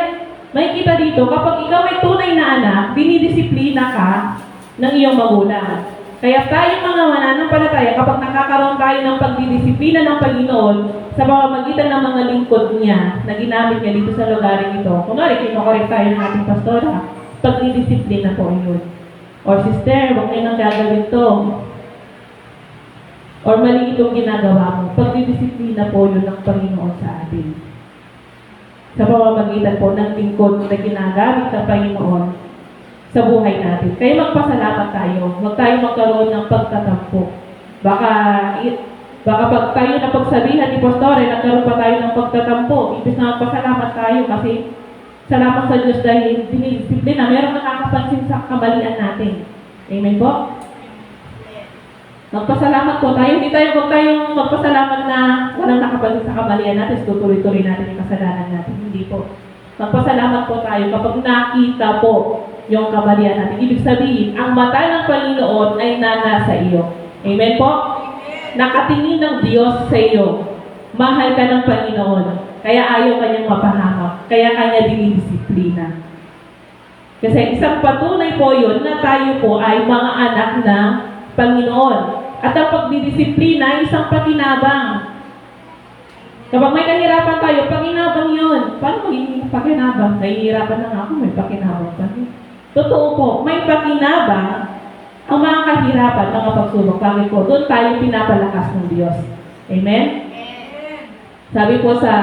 makikita dito, kapag ikaw ay tunay na anak, dinidisiplina ka ng iyong magulang. Kaya tayo mga mananampalataya, kapag nakakaroon tayo ng pagdidisiplina ng Panginoon sa pamamagitan ng mga lingkod niya na ginamit niya dito sa lugaring ito. Kunwari, kinokorek tayo ng ating pastora, pagdidisiplina po yun. Or sister, huwag kayo nang gagawin to. Or mali itong ginagawa mo. Pagdidisiplina po yun ng Panginoon sa atin. Sa pamamagitan po ng lingkod na ginagamit ng Panginoon sa buhay natin. Kaya magpasalamat tayo. Huwag tayo magkaroon ng pagtatampo. Baka pag tayo na pagsabihan ni Pastore, nagkaroon pa tayo ng pagtatampo. Ibig na magpasalamat tayo kasi salamat sa Diyos dahil dinidisiplina. Merong nakakapansin sa kamalian natin. Amen po? Magpasalamat po tayo. Huwag tayong magpasalamat na walang nakapansin sa kamalian natin. Tutuloy-tuloy natin yung kasalanan natin. Hindi po. Magpasalamat po tayo kapag nakita po yung kamalian natin. Ibig sabihin, ang mata ng Panginoon ay nasa iyo. Amen po? Nakatingin ng Diyos sa iyo. Mahal ka ng Panginoon. Kaya ayaw kanyang mapahamak. Kaya kanya dinidisiplina. Kasi isang patunay po yun na tayo po ay mga anak ng Panginoon. At ang pagdidisiplina ay isang pakinabang. Kapag may kahirapan tayo, pakinabang yun. Paano magiging pakinabang? Nahihirapan na nga ako, may pakinabang pa rin. Totoo po, may pakinabang ang mga kahirapan, mga pagsubok. Bakit po? Doon tayo pinapalakas ng Diyos. Amen? Sabi po sa...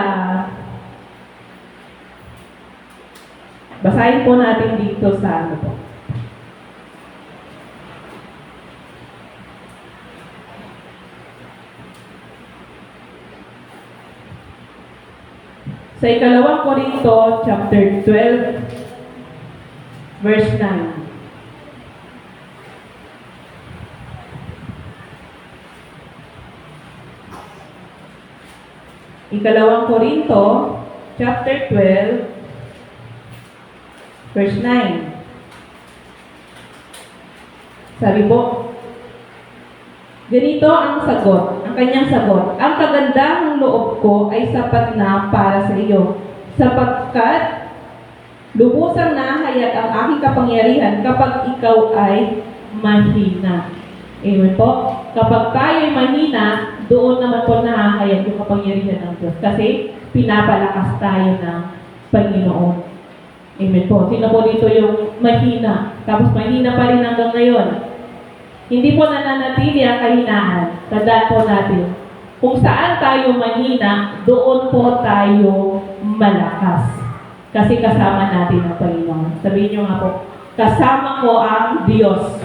Basahin po natin dito sa ano po. Sa ikalawang Korinto, chapter 12, verse 9. Ikalawang Korinto, chapter 12, verse 9. Sabi po, ganito ang sagot, ang kanyang sagot. Ang kagandahang loob ko ay sapat na para sa iyo, sapagkat lubusang nahayag ang aking kapangyarihan kapag ikaw ay mahina. Amen po? Kapag tayo ay mahina, doon naman po nahahayag yung kapangyarihan ng Diyos. Kasi pinapalakas tayo ng Panginoon. Amen po. Sino po dito yung mahina? Tapos mahina pa rin hanggang ngayon. Hindi po nananatili ang kahinaan. Tandaan po natin. Kung saan tayo mahina, doon po tayo malakas. Kasi kasama natin ang Panginoon. Sabihin nyo nga po, kasama ko ang Diyos.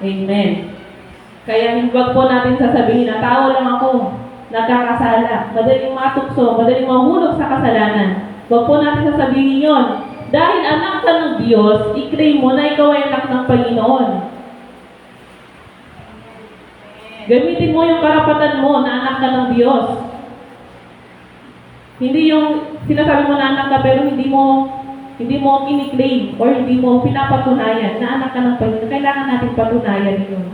Amen. Kaya huwag po natin sasabihin na tao lang ako, nagkakasala, madaling matukso, madaling mahulog sa kasalanan. Huwag po natin sasabihin yon. Dahil anak ka ng Diyos, i-claim mo na ikaw ay anak ng Panginoon. Gamitin mo yung karapatan mo na anak ka ng Diyos. Hindi yung sinasabi mo na anak ka pero hindi mo kiniklaim or hindi mo pinapatunayan na anak ka ng Panginoon. Kailangan natin patunayan yun.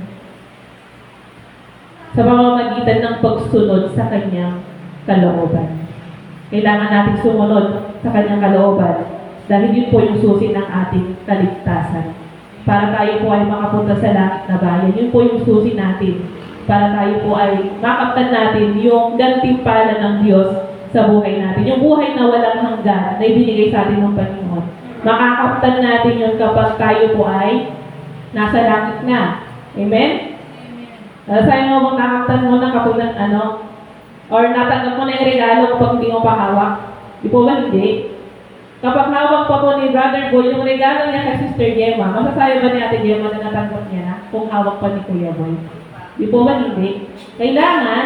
sa pamamagitan ng pagsunod sa kanyang kalooban. Kailangan natin sumunod sa kanyang kalooban dahil yun po yung susi ng ating kaligtasan. Para tayo po ay makapunta sa langit na bayan. Yun po yung susi natin. Para tayo po ay makamtan natin yung gantimpala ng Diyos sa buhay natin. Yung buhay na walang hanggan na ibinigay sa atin ng Panginoon. Makakamtan natin yun kapag tayo po ay nasa langit na. Amen? Sa'yo mo bang nakamtan mo na kapag or natanggap mo na yung regalo kapag hindi mo pa hawak? Di po ba hindi? Kapag hawak pa po ni Brother Boy, yung regalo niya kay Sister Gemma, masasabi ba ni Ate Gemma na natanggap niya na kung hawak pa ni Kuya Boy? Di po ba hindi? Kailangan,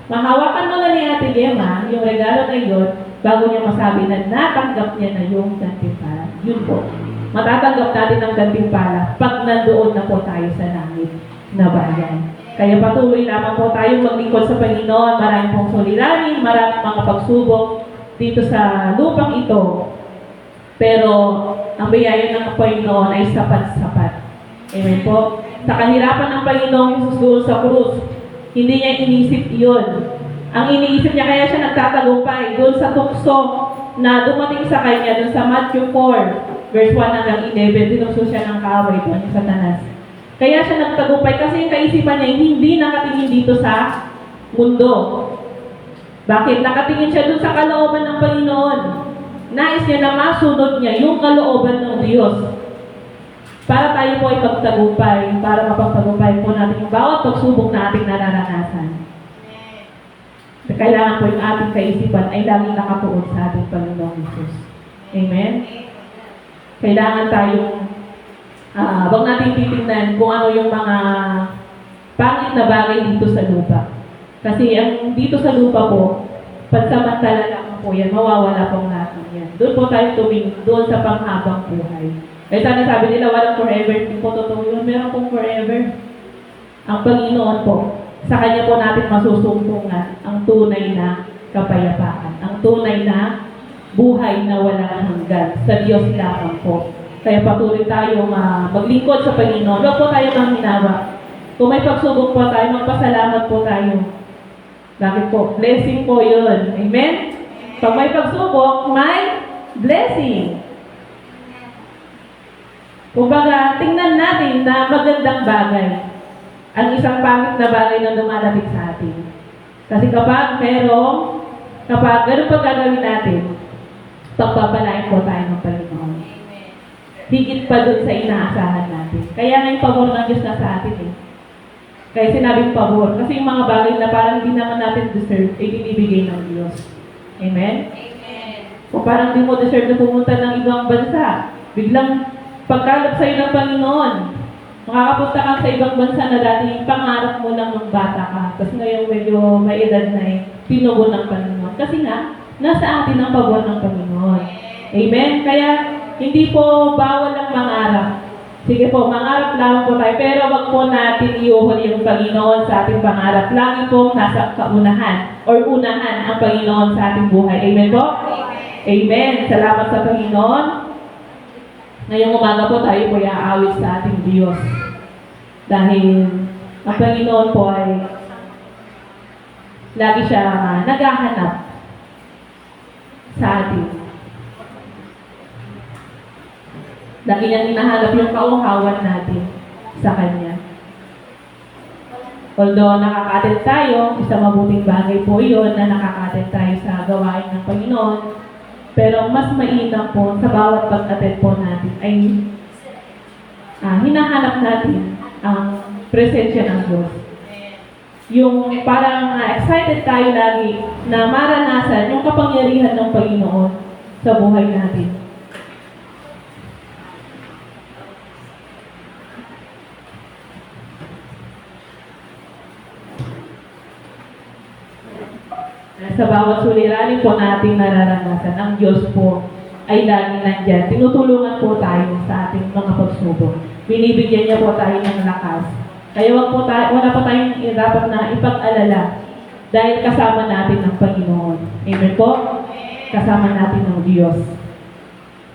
mahawakan mo na ni Ate Gemma yung regalo na yun bago niya masabi na natanggap niya na yung gantimpala. Yun po. Matatanggap natin ang gantimpala pag nandoon na po tayo sa langit na bayan. Kaya patuloy lamang po tayong maglingkod sa Panginoon. Maraming pong suliranin, maraming mga pagsubok dito sa lupang ito. Pero ang biyaya ng Panginoon ay sapat-sapat. Amen po. Sa kahirapan ng Panginoong Jesus doon sa krus, hindi niya inisip iyon. Ang iniisip niya, kaya siya nagtatagumpay doon sa tukso na dumating sa kanya, doon sa Matthew 4, verse 1 hanggang 11, dinukso siya ng kaaway doon, yung Satanas. Kaya siya nagtagumpay kasi yung kaisipan niya hindi nakatingin dito sa mundo. Bakit? Nakatingin siya doon sa kalooban ng Panginoon. Nais niya na masunod niya yung kalooban ng Diyos. Para tayo po ay magtagumpay, para mapagtagumpay po natin yung bawat pagsubok na ating nararanasan. Kailangan po yung ating kaisipan ay laging nakatuon sa ating Panginoong Jesus. Amen? Kailangan tayong wag natin titingnan kung ano yung mga pangit na bagay dito sa lupa. Kasi ang dito sa lupa po, pansamantala lang po yan, mawawala pong natin yan. Doon po tayo tumingin, doon sa panghabang buhay. Kaya sana sabi nila, walang forever. Hindi po totoo yun, meron pong forever. Ang Panginoon po, sa Kanya po natin masusumpungan ang tunay na kapayapaan. Ang tunay na buhay na walang hanggan. Sa Diyos lamang po. Kaya patuloy tayong maglingkod sa Panginoon. Huwag po tayo manghinawa. Kung may pagsubok po tayo, magpasalamat po tayo. Bakit po? Blessing po yun. Amen? Pag may pagsubok, may blessing. Kumbaga, tingnan natin na magandang bagay ang isang pangit na bagay na dumarating sa atin. Kasi kapag ganun pag gagawin natin, pagpapalain po tayo ng Panginoon. Higit pa dun sa inaasahan natin. Kaya nga yung pabor ng Diyos na sa atin eh. Kaya sinabing pabor. Kasi yung mga bagay na parang hindi naman natin deserve, ay binibigay ng Diyos. Amen? Amen. O parang di mo deserve na pumunta ng ibang bansa. Biglang pagkalap sa'yo ng Panginoon, makakapunta ka sa ibang bansa na dati pangarap mo lang nung bata ka. Kasi ngayon medyo may edad na eh, tinugon ng Panginoon. Kasi nga, nasa atin ang pabor ng Panginoon. Amen? Kaya, hindi po bawal ang mangarap. Sige po, mangarap lang po tayo. Pero wag po natin iuhuli yung Panginoon sa ating pangarap. Lagi po nasa kaunahan or unahan ang Panginoon sa ating buhay. Amen po? Amen. Salamat sa Panginoon. Ngayong umaga po tayo po iaawit sa ating Diyos. Dahil ang Panginoon po ay lagi siya naghahanap sa atin. Lagi niyang hinahanap yung kauhawan natin sa Kanya. Although nakaka-attend tayo, isang mabuting bagay po yun na nakaka-attend tayo sa gawain ng Panginoon. Pero mas mainam po sa bawat pag-attend po natin ay hinahanap natin ang presensya ng Diyos. Yung parang excited tayo lagi na maranasan yung kapangyarihan ng Panginoon sa buhay natin. Sa bawat suliranin po nating nararanasan, ang Diyos po ay laging nandyan. Tinutulungan po tayo sa ating mga pagsubok. Binibigyan niya po tayo ng lakas. Kaya wala po tayong dapat na ipag-alala dahil kasama natin ang Panginoon. Amen po? Kasama natin ang Diyos.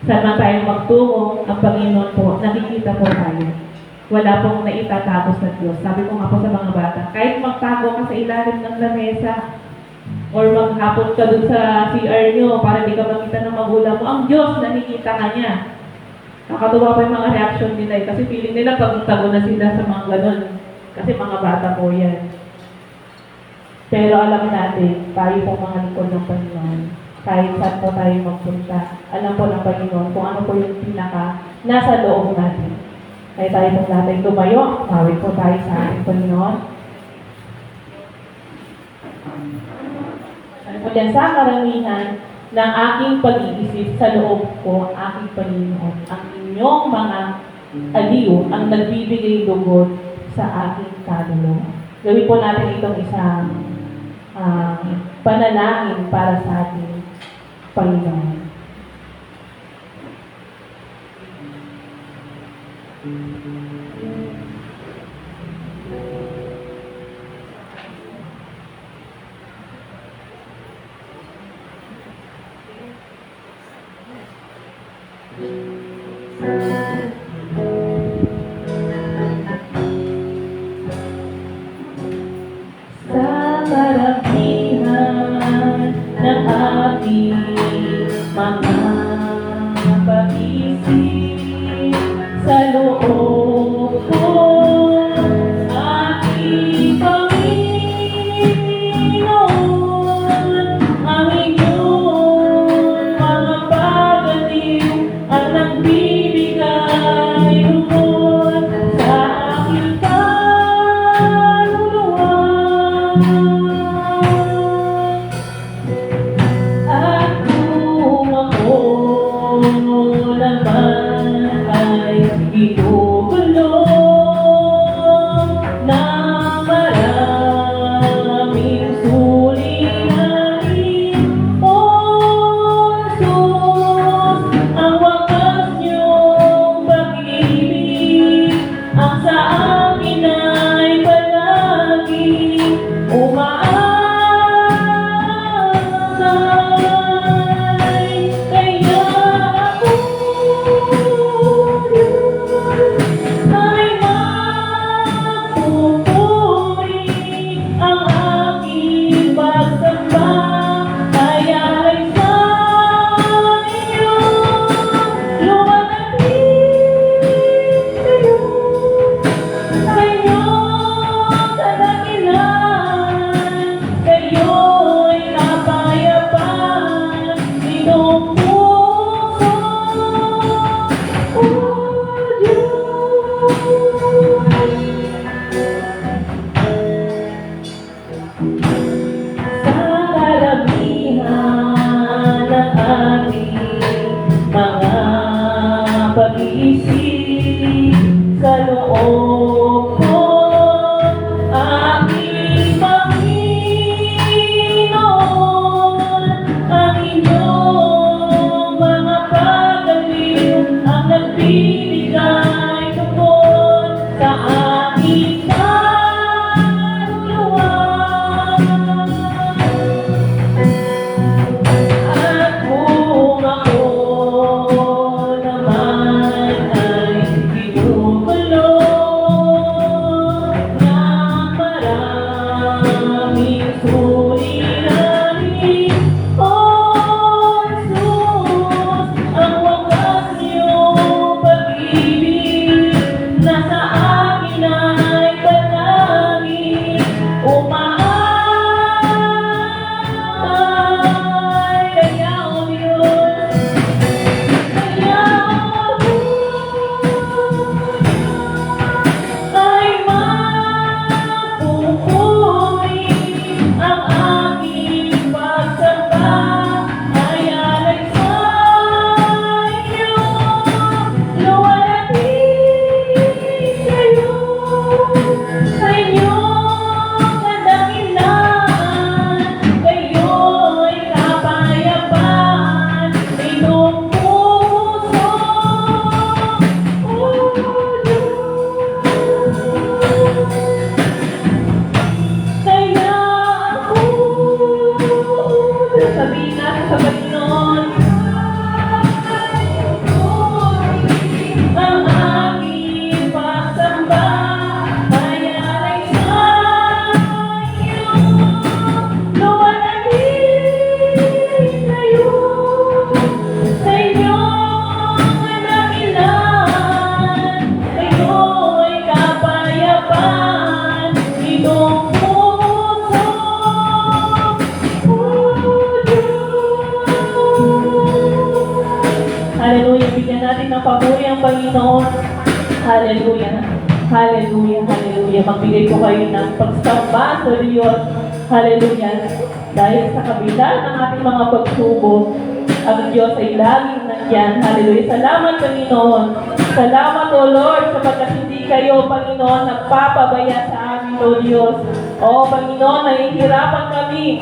Saan man tayo magtungo, ang Panginoon po, nakikita po tayo. wala pong naitatapos na Diyos. Sabi ko nga po sa mga bata, kahit magtago ka sa ilalim ng lamesa, or maghapon ka dun sa CR nyo para hindi ka makita ng magulang mo, ang Diyos nakikita ka niya. Nakatuwa pa yung mga reaction nila eh, kasi feeling nila pag tago na sila sa mga ganun. Kasi mga bata po yan. Pero alam natin, tayo pong mga lingkod ng Panginoon, kahit saan po tayo magpunta, alam po ng Panginoon kung ano po yung pinaka nasa loob natin. Kaya tayo pong natin tumayo, tawid po tayo sa ating Panginoon. Ano po yan, sa karamihan ng aking pag-iisip sa loob ko, aking Panginoon, ang inyong mga aliw ang nagbibigay lugod sa aking kaluluwa. Gawin po natin itong isang panalangin para sa ating Panginoon. Sa karamihan ng aking mga pag-isip sa loob ko, aking Panginoon, ang inyong mga pagaliw ang nagbibigay lugod sa aking kaluluwa. At kung ako naman ay itutulong na maraming suliranin, O Jesus, ang wakas niyong pag-ibig ang sa akin ay palaging umaangay. Kaya ako, Diyos, ay magpupuri ang aking pagsamba ay alay sa inyo. Luwalhati kayo sa inyong kadakilan, kayo'y kapayapaan nitong puso, O Diyos. Sa karamihan ng ating mga pag-iisip sa loob ko, aking Panginoon, ang inyong ng papuri ang Panginoon. Hallelujah. Hallelujah. Hallelujah. Magbigay po kayo ng pagsamba sa Diyos. Hallelujah. Dahil sa kabila ng ating mga pagsubok, ang Diyos ay laging nandyan. Hallelujah. Salamat, Panginoon. Salamat, O Lord, sapagkat hindi kayo, Panginoon, nagpapabaya sa amin, O Diyos. O Panginoon, nahihirapan kami.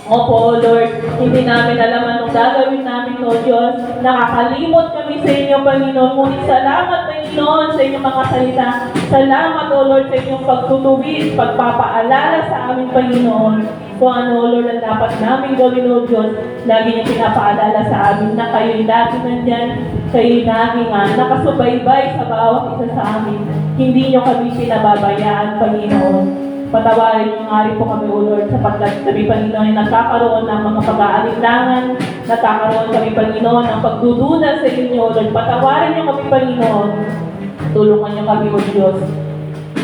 Opo, O Lord, hindi namin alam anong gagawin namin, O Diyos. Nakakalimot kami sa inyo, Panginoon. Ngunit salamat, Panginoon, sa inyong mga salita. Salamat, O Lord, sa inyong pagtutuwid, pagpapaalala sa amin, Panginoon. Kung ano, O Lord, ang dapat namin gawin, O Diyos. Lagi niyo pinapaalala sa amin na kayo'y lagi nandyan. Kayo'y lagi nakasubaybay sa bawat isa sa amin. Hindi niyo kami pinababayaan, Panginoon. Patawarin niyo nga rin po kami, O Lord, sapagkat kami, Panginoon, ay nagkakaroon ng mga pag-aalinlangan, nagkakaroon kami, Panginoon, ng pagdududa sa inyo, O Lord. Patawarin niyo kami, Panginoon. Tulungan niyo kami, O Diyos,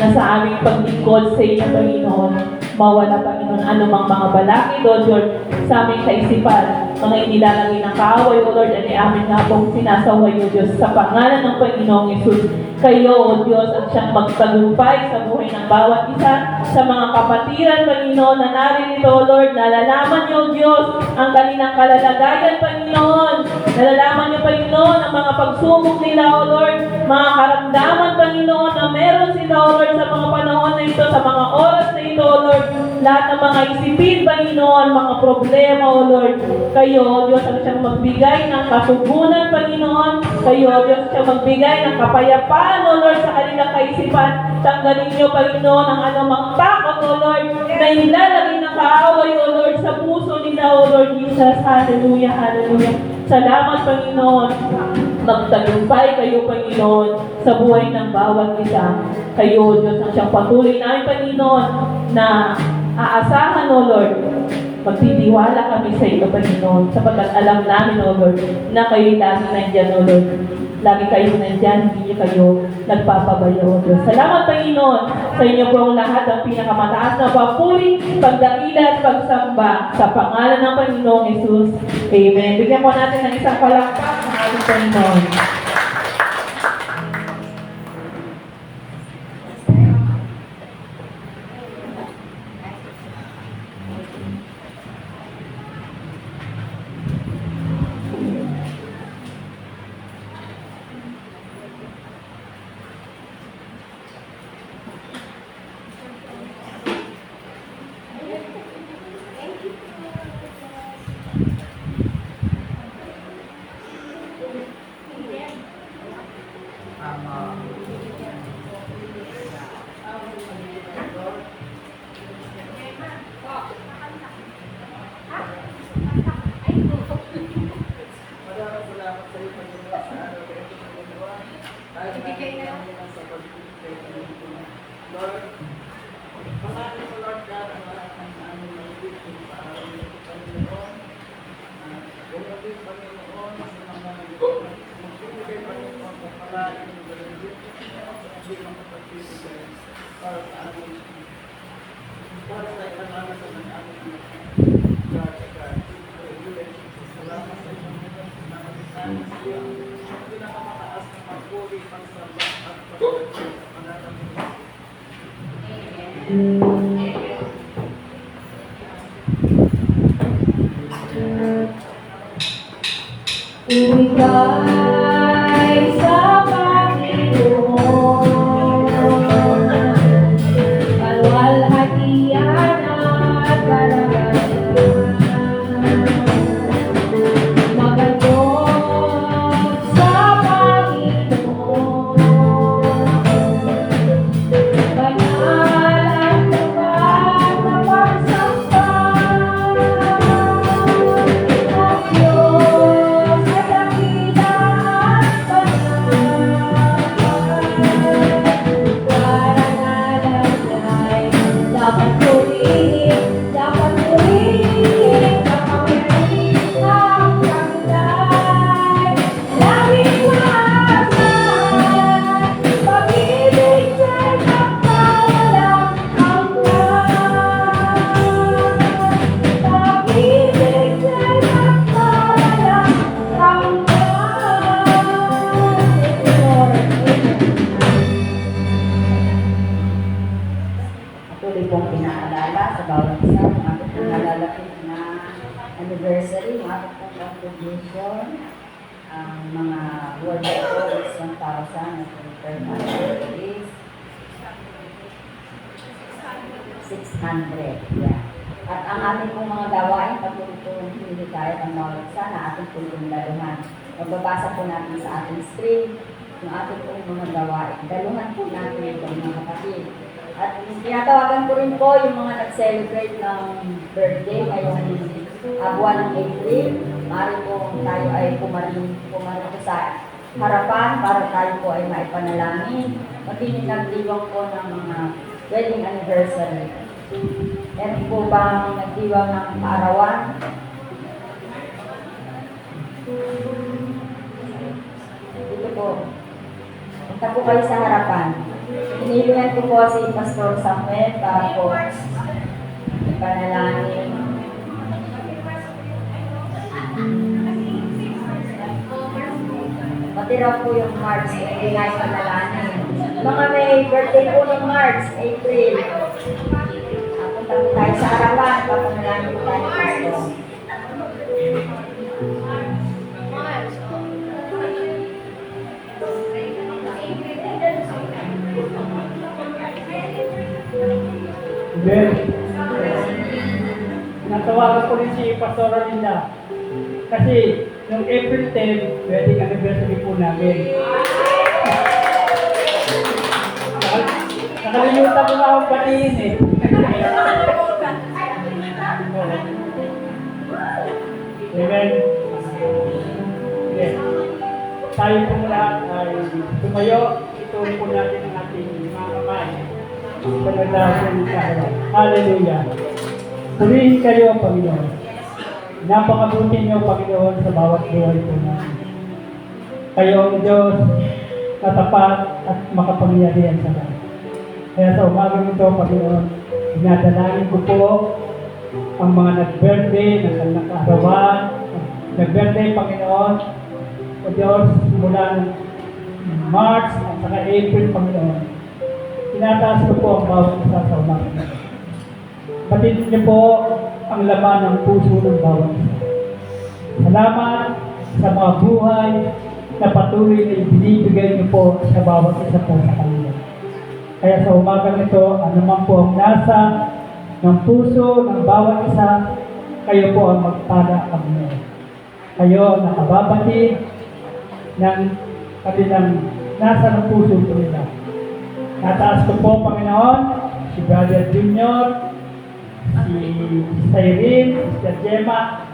na sa aming paglingkod sa inyo, Panginoon, mawala, Panginoon, anumang mga balakid, O Lord, sa aming kaisipan, mga inilalagay ng kaaway, O Lord, ay amin nga pong sinasaway, O Diyos, sa pangalan ng Panginoong Yesus. Kayo, O Diyos, ang siyang magtagumpay sa buhay ng bawat isa, sa mga kapatiran, Panginoon, na naririto, O Lord, nalalaman niyo, O Diyos, ang kanilang kalalagayan, Panginoon. Nalalaman niyo, Panginoon, ang mga pagsubok nila, O Lord, mga karamdaman, Panginoon, na meron sila, O Lord, sa mga panahon na ito, sa mga oras na ito, O Lord, lahat ng mga isipin, Panginoon, mga problema, O Lord, kayo, O Diyos, ang siyang magbigay ng katugunan, Panginoon. Kayo, O Diyos, ang siyang magbigay ng kapayapaan, O Lord, sa kanilang kaisipan. Tanggalin niyo, Panginoon, ang anumang takot, O Lord, na ilalagay ng kaaway, O Lord, sa puso nila, O Lord Jesus. Hallelujah, hallelujah. Salamat, Panginoon. Magtagumpay kayo, Panginoon, sa buhay ng bawat isa. Kayo, Diyos, ang siyang patuloy namin, Panginoon, na aasahan, O Lord. Magtitiwala kami sa iyo, Panginoon, sapagkat alam namin, O Lord, na kayo'y lagi nandyan, O Lord. Lagi kayo nandyan, hindi kayo nagpapabaya, O Diyos. Salamat, Panginoon, sa inyo po ang lahat ng pinakamataas na papuri, pagdakila at pagsamba sa pangalan ng Panginoong Yesus. Amen. Bigyan po natin ng isang palakpak ng ating Panginoon. Ibigay sa Panginoon kalwalhatian at kalagayan. Magalog sa Panginoon, banal ang lugar na pagsamba. Ang Diyos ay dakila contribution. Ang mga world ko is 1,000 at yung per month is 600. Yeah. At ang ating pong mga gawain, patuloy po hindi kaya ng bawat isa na ating pong daluhan. Magbabasa po natin sa ating screen yung ating pong mga gawain. Daluhan po natin ito mga kapatid. At tinatawagan ko rin po yung mga nag-celebrate ng birthday ngayong buwan ng April. Maaari po tayo ay pumarin po sa harapan para tayo po ay maipanalangin. Magiging nagdiwang po ng mga wedding anniversary. Meron po bang nagdiwang ng kaarawan? Dito po. Punta po kayo sa harapan. Iniluyan ko po si Pastor Samuel para po panalangin. Matira po yung March, hindi nga yung panalangin. Mga may birthday po ng March, April. Punta po tayo sa harapan, papanalangin po tayo, Pastor. Amen. Natawagan ko rin si Pastor Linda. Kasi noong April 10, wedding anniversary po namin. Nakalimutan ko na akong batiin eh. Amen. Okay. Tayo po lahat ay tumayo. Ituloy po natin ang ating mga kamay. Hallelujah. Purihin kayo, Panginoon. Napakabuti niyo, Panginoon, sa bawat buhay po natin. Kayo ang Diyos na tapat at makapangyarihan sa lahat. Kaya sa umagang ito, Panginoon, dinadalangin ko po ang mga nag-birthday, nag-arawan, nag-birthday, Panginoon, o Diyos, mula ng March at saka April, Panginoon. Tinataas ko po ang bawat isa sa umagang ito. Batid niyo po ang laman ng puso ng bawat isa. Salamat sa mga buhay na patuloy na ibinibigay niyo po sa bawat isa po sa kanila. Kaya sa umagang ito, anuman po ang nasa ng puso ng bawat isa, kayo po ang magpada kami. Kayo ang nakababatid ng kanilang nasa ng puso po nila. Nataas ko po, Panginoon, si Brother Junior, si Irene, si Gemma,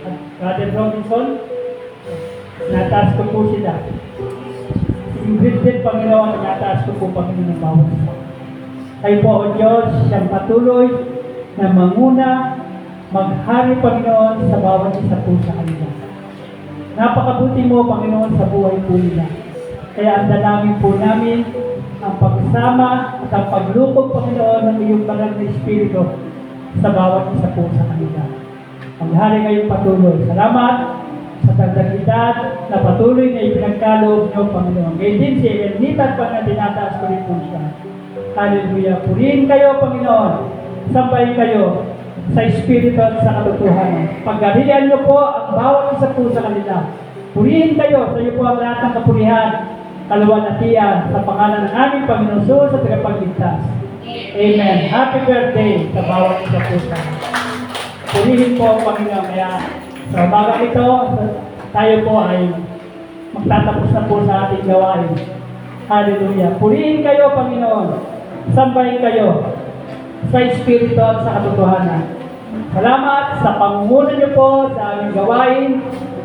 at Brother Robinson. Nataas ko po sila. Yung Christian, Panginoon, nataas ko po, Panginoon, ng bawat isa. Kayo po, O Diyos, siyang patuloy na manguna, maghari, Panginoon, sa bawat isa po sa kanila. Napakabuti mo, Panginoon, sa buhay po nila. Kaya ang dalangin po namin, ang pagsama at ang paglukog, Panginoon, ng iyong banal na Espiritu sa bawat isa po sa kanila. Maghari kayong patuloy. Salamat sa tagdagitad na patuloy na ipinagkaloob niyo, Panginoon. Ngayon din si Elnita pa na tinataas ko rin po siya. Hallelujah. Purihin kayo, Panginoon. Sambahin kayo sa Espiritu at sa katotohanan. Paggalian niyo po ang bawat isa po sa kanila. Purihin kayo. Sa iyo po ang lahat ng kapurihan, kaluwalhatian, sa pangalan ng aming Panginoon Jesus at tagapagligtas. Amen. Happy birthday sa bawat isa po sa kanila. Purihin po ang Panginoon. Kaya sa umaga ito, tayo po ay magtatapos na po sa ating gawain. Hallelujah. Purihin kayo, Panginoon. Sambahin kayo sa Espiritu at sa katotohanan. Salamat sa pangunguna niyo po sa aming gawain.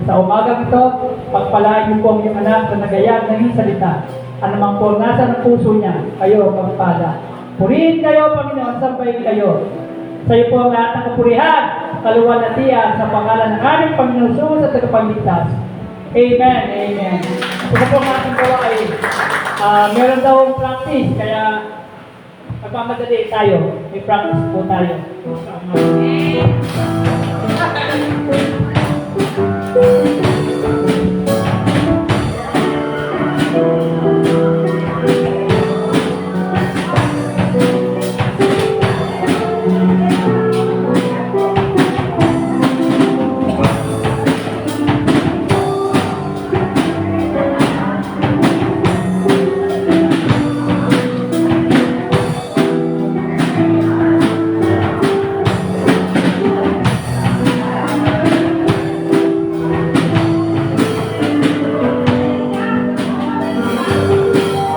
Sa umagang ito, pagpalain niyo po ang iyong anak na nagayag ng iyong salita. Anumang po nasa ng puso niya, kayo magpada. Purihin kayo, Panginoon. Sambahin kayo. Sa iyo po ang lahat ng kapurihan, kaluwalhatian sa pangalan ng aming Panginoon Jesus at tagapagligtas. Amen. Amen. Ito po ang ating gawain. Meron daw practice, kaya magmamadali tayo. May practice po tayo.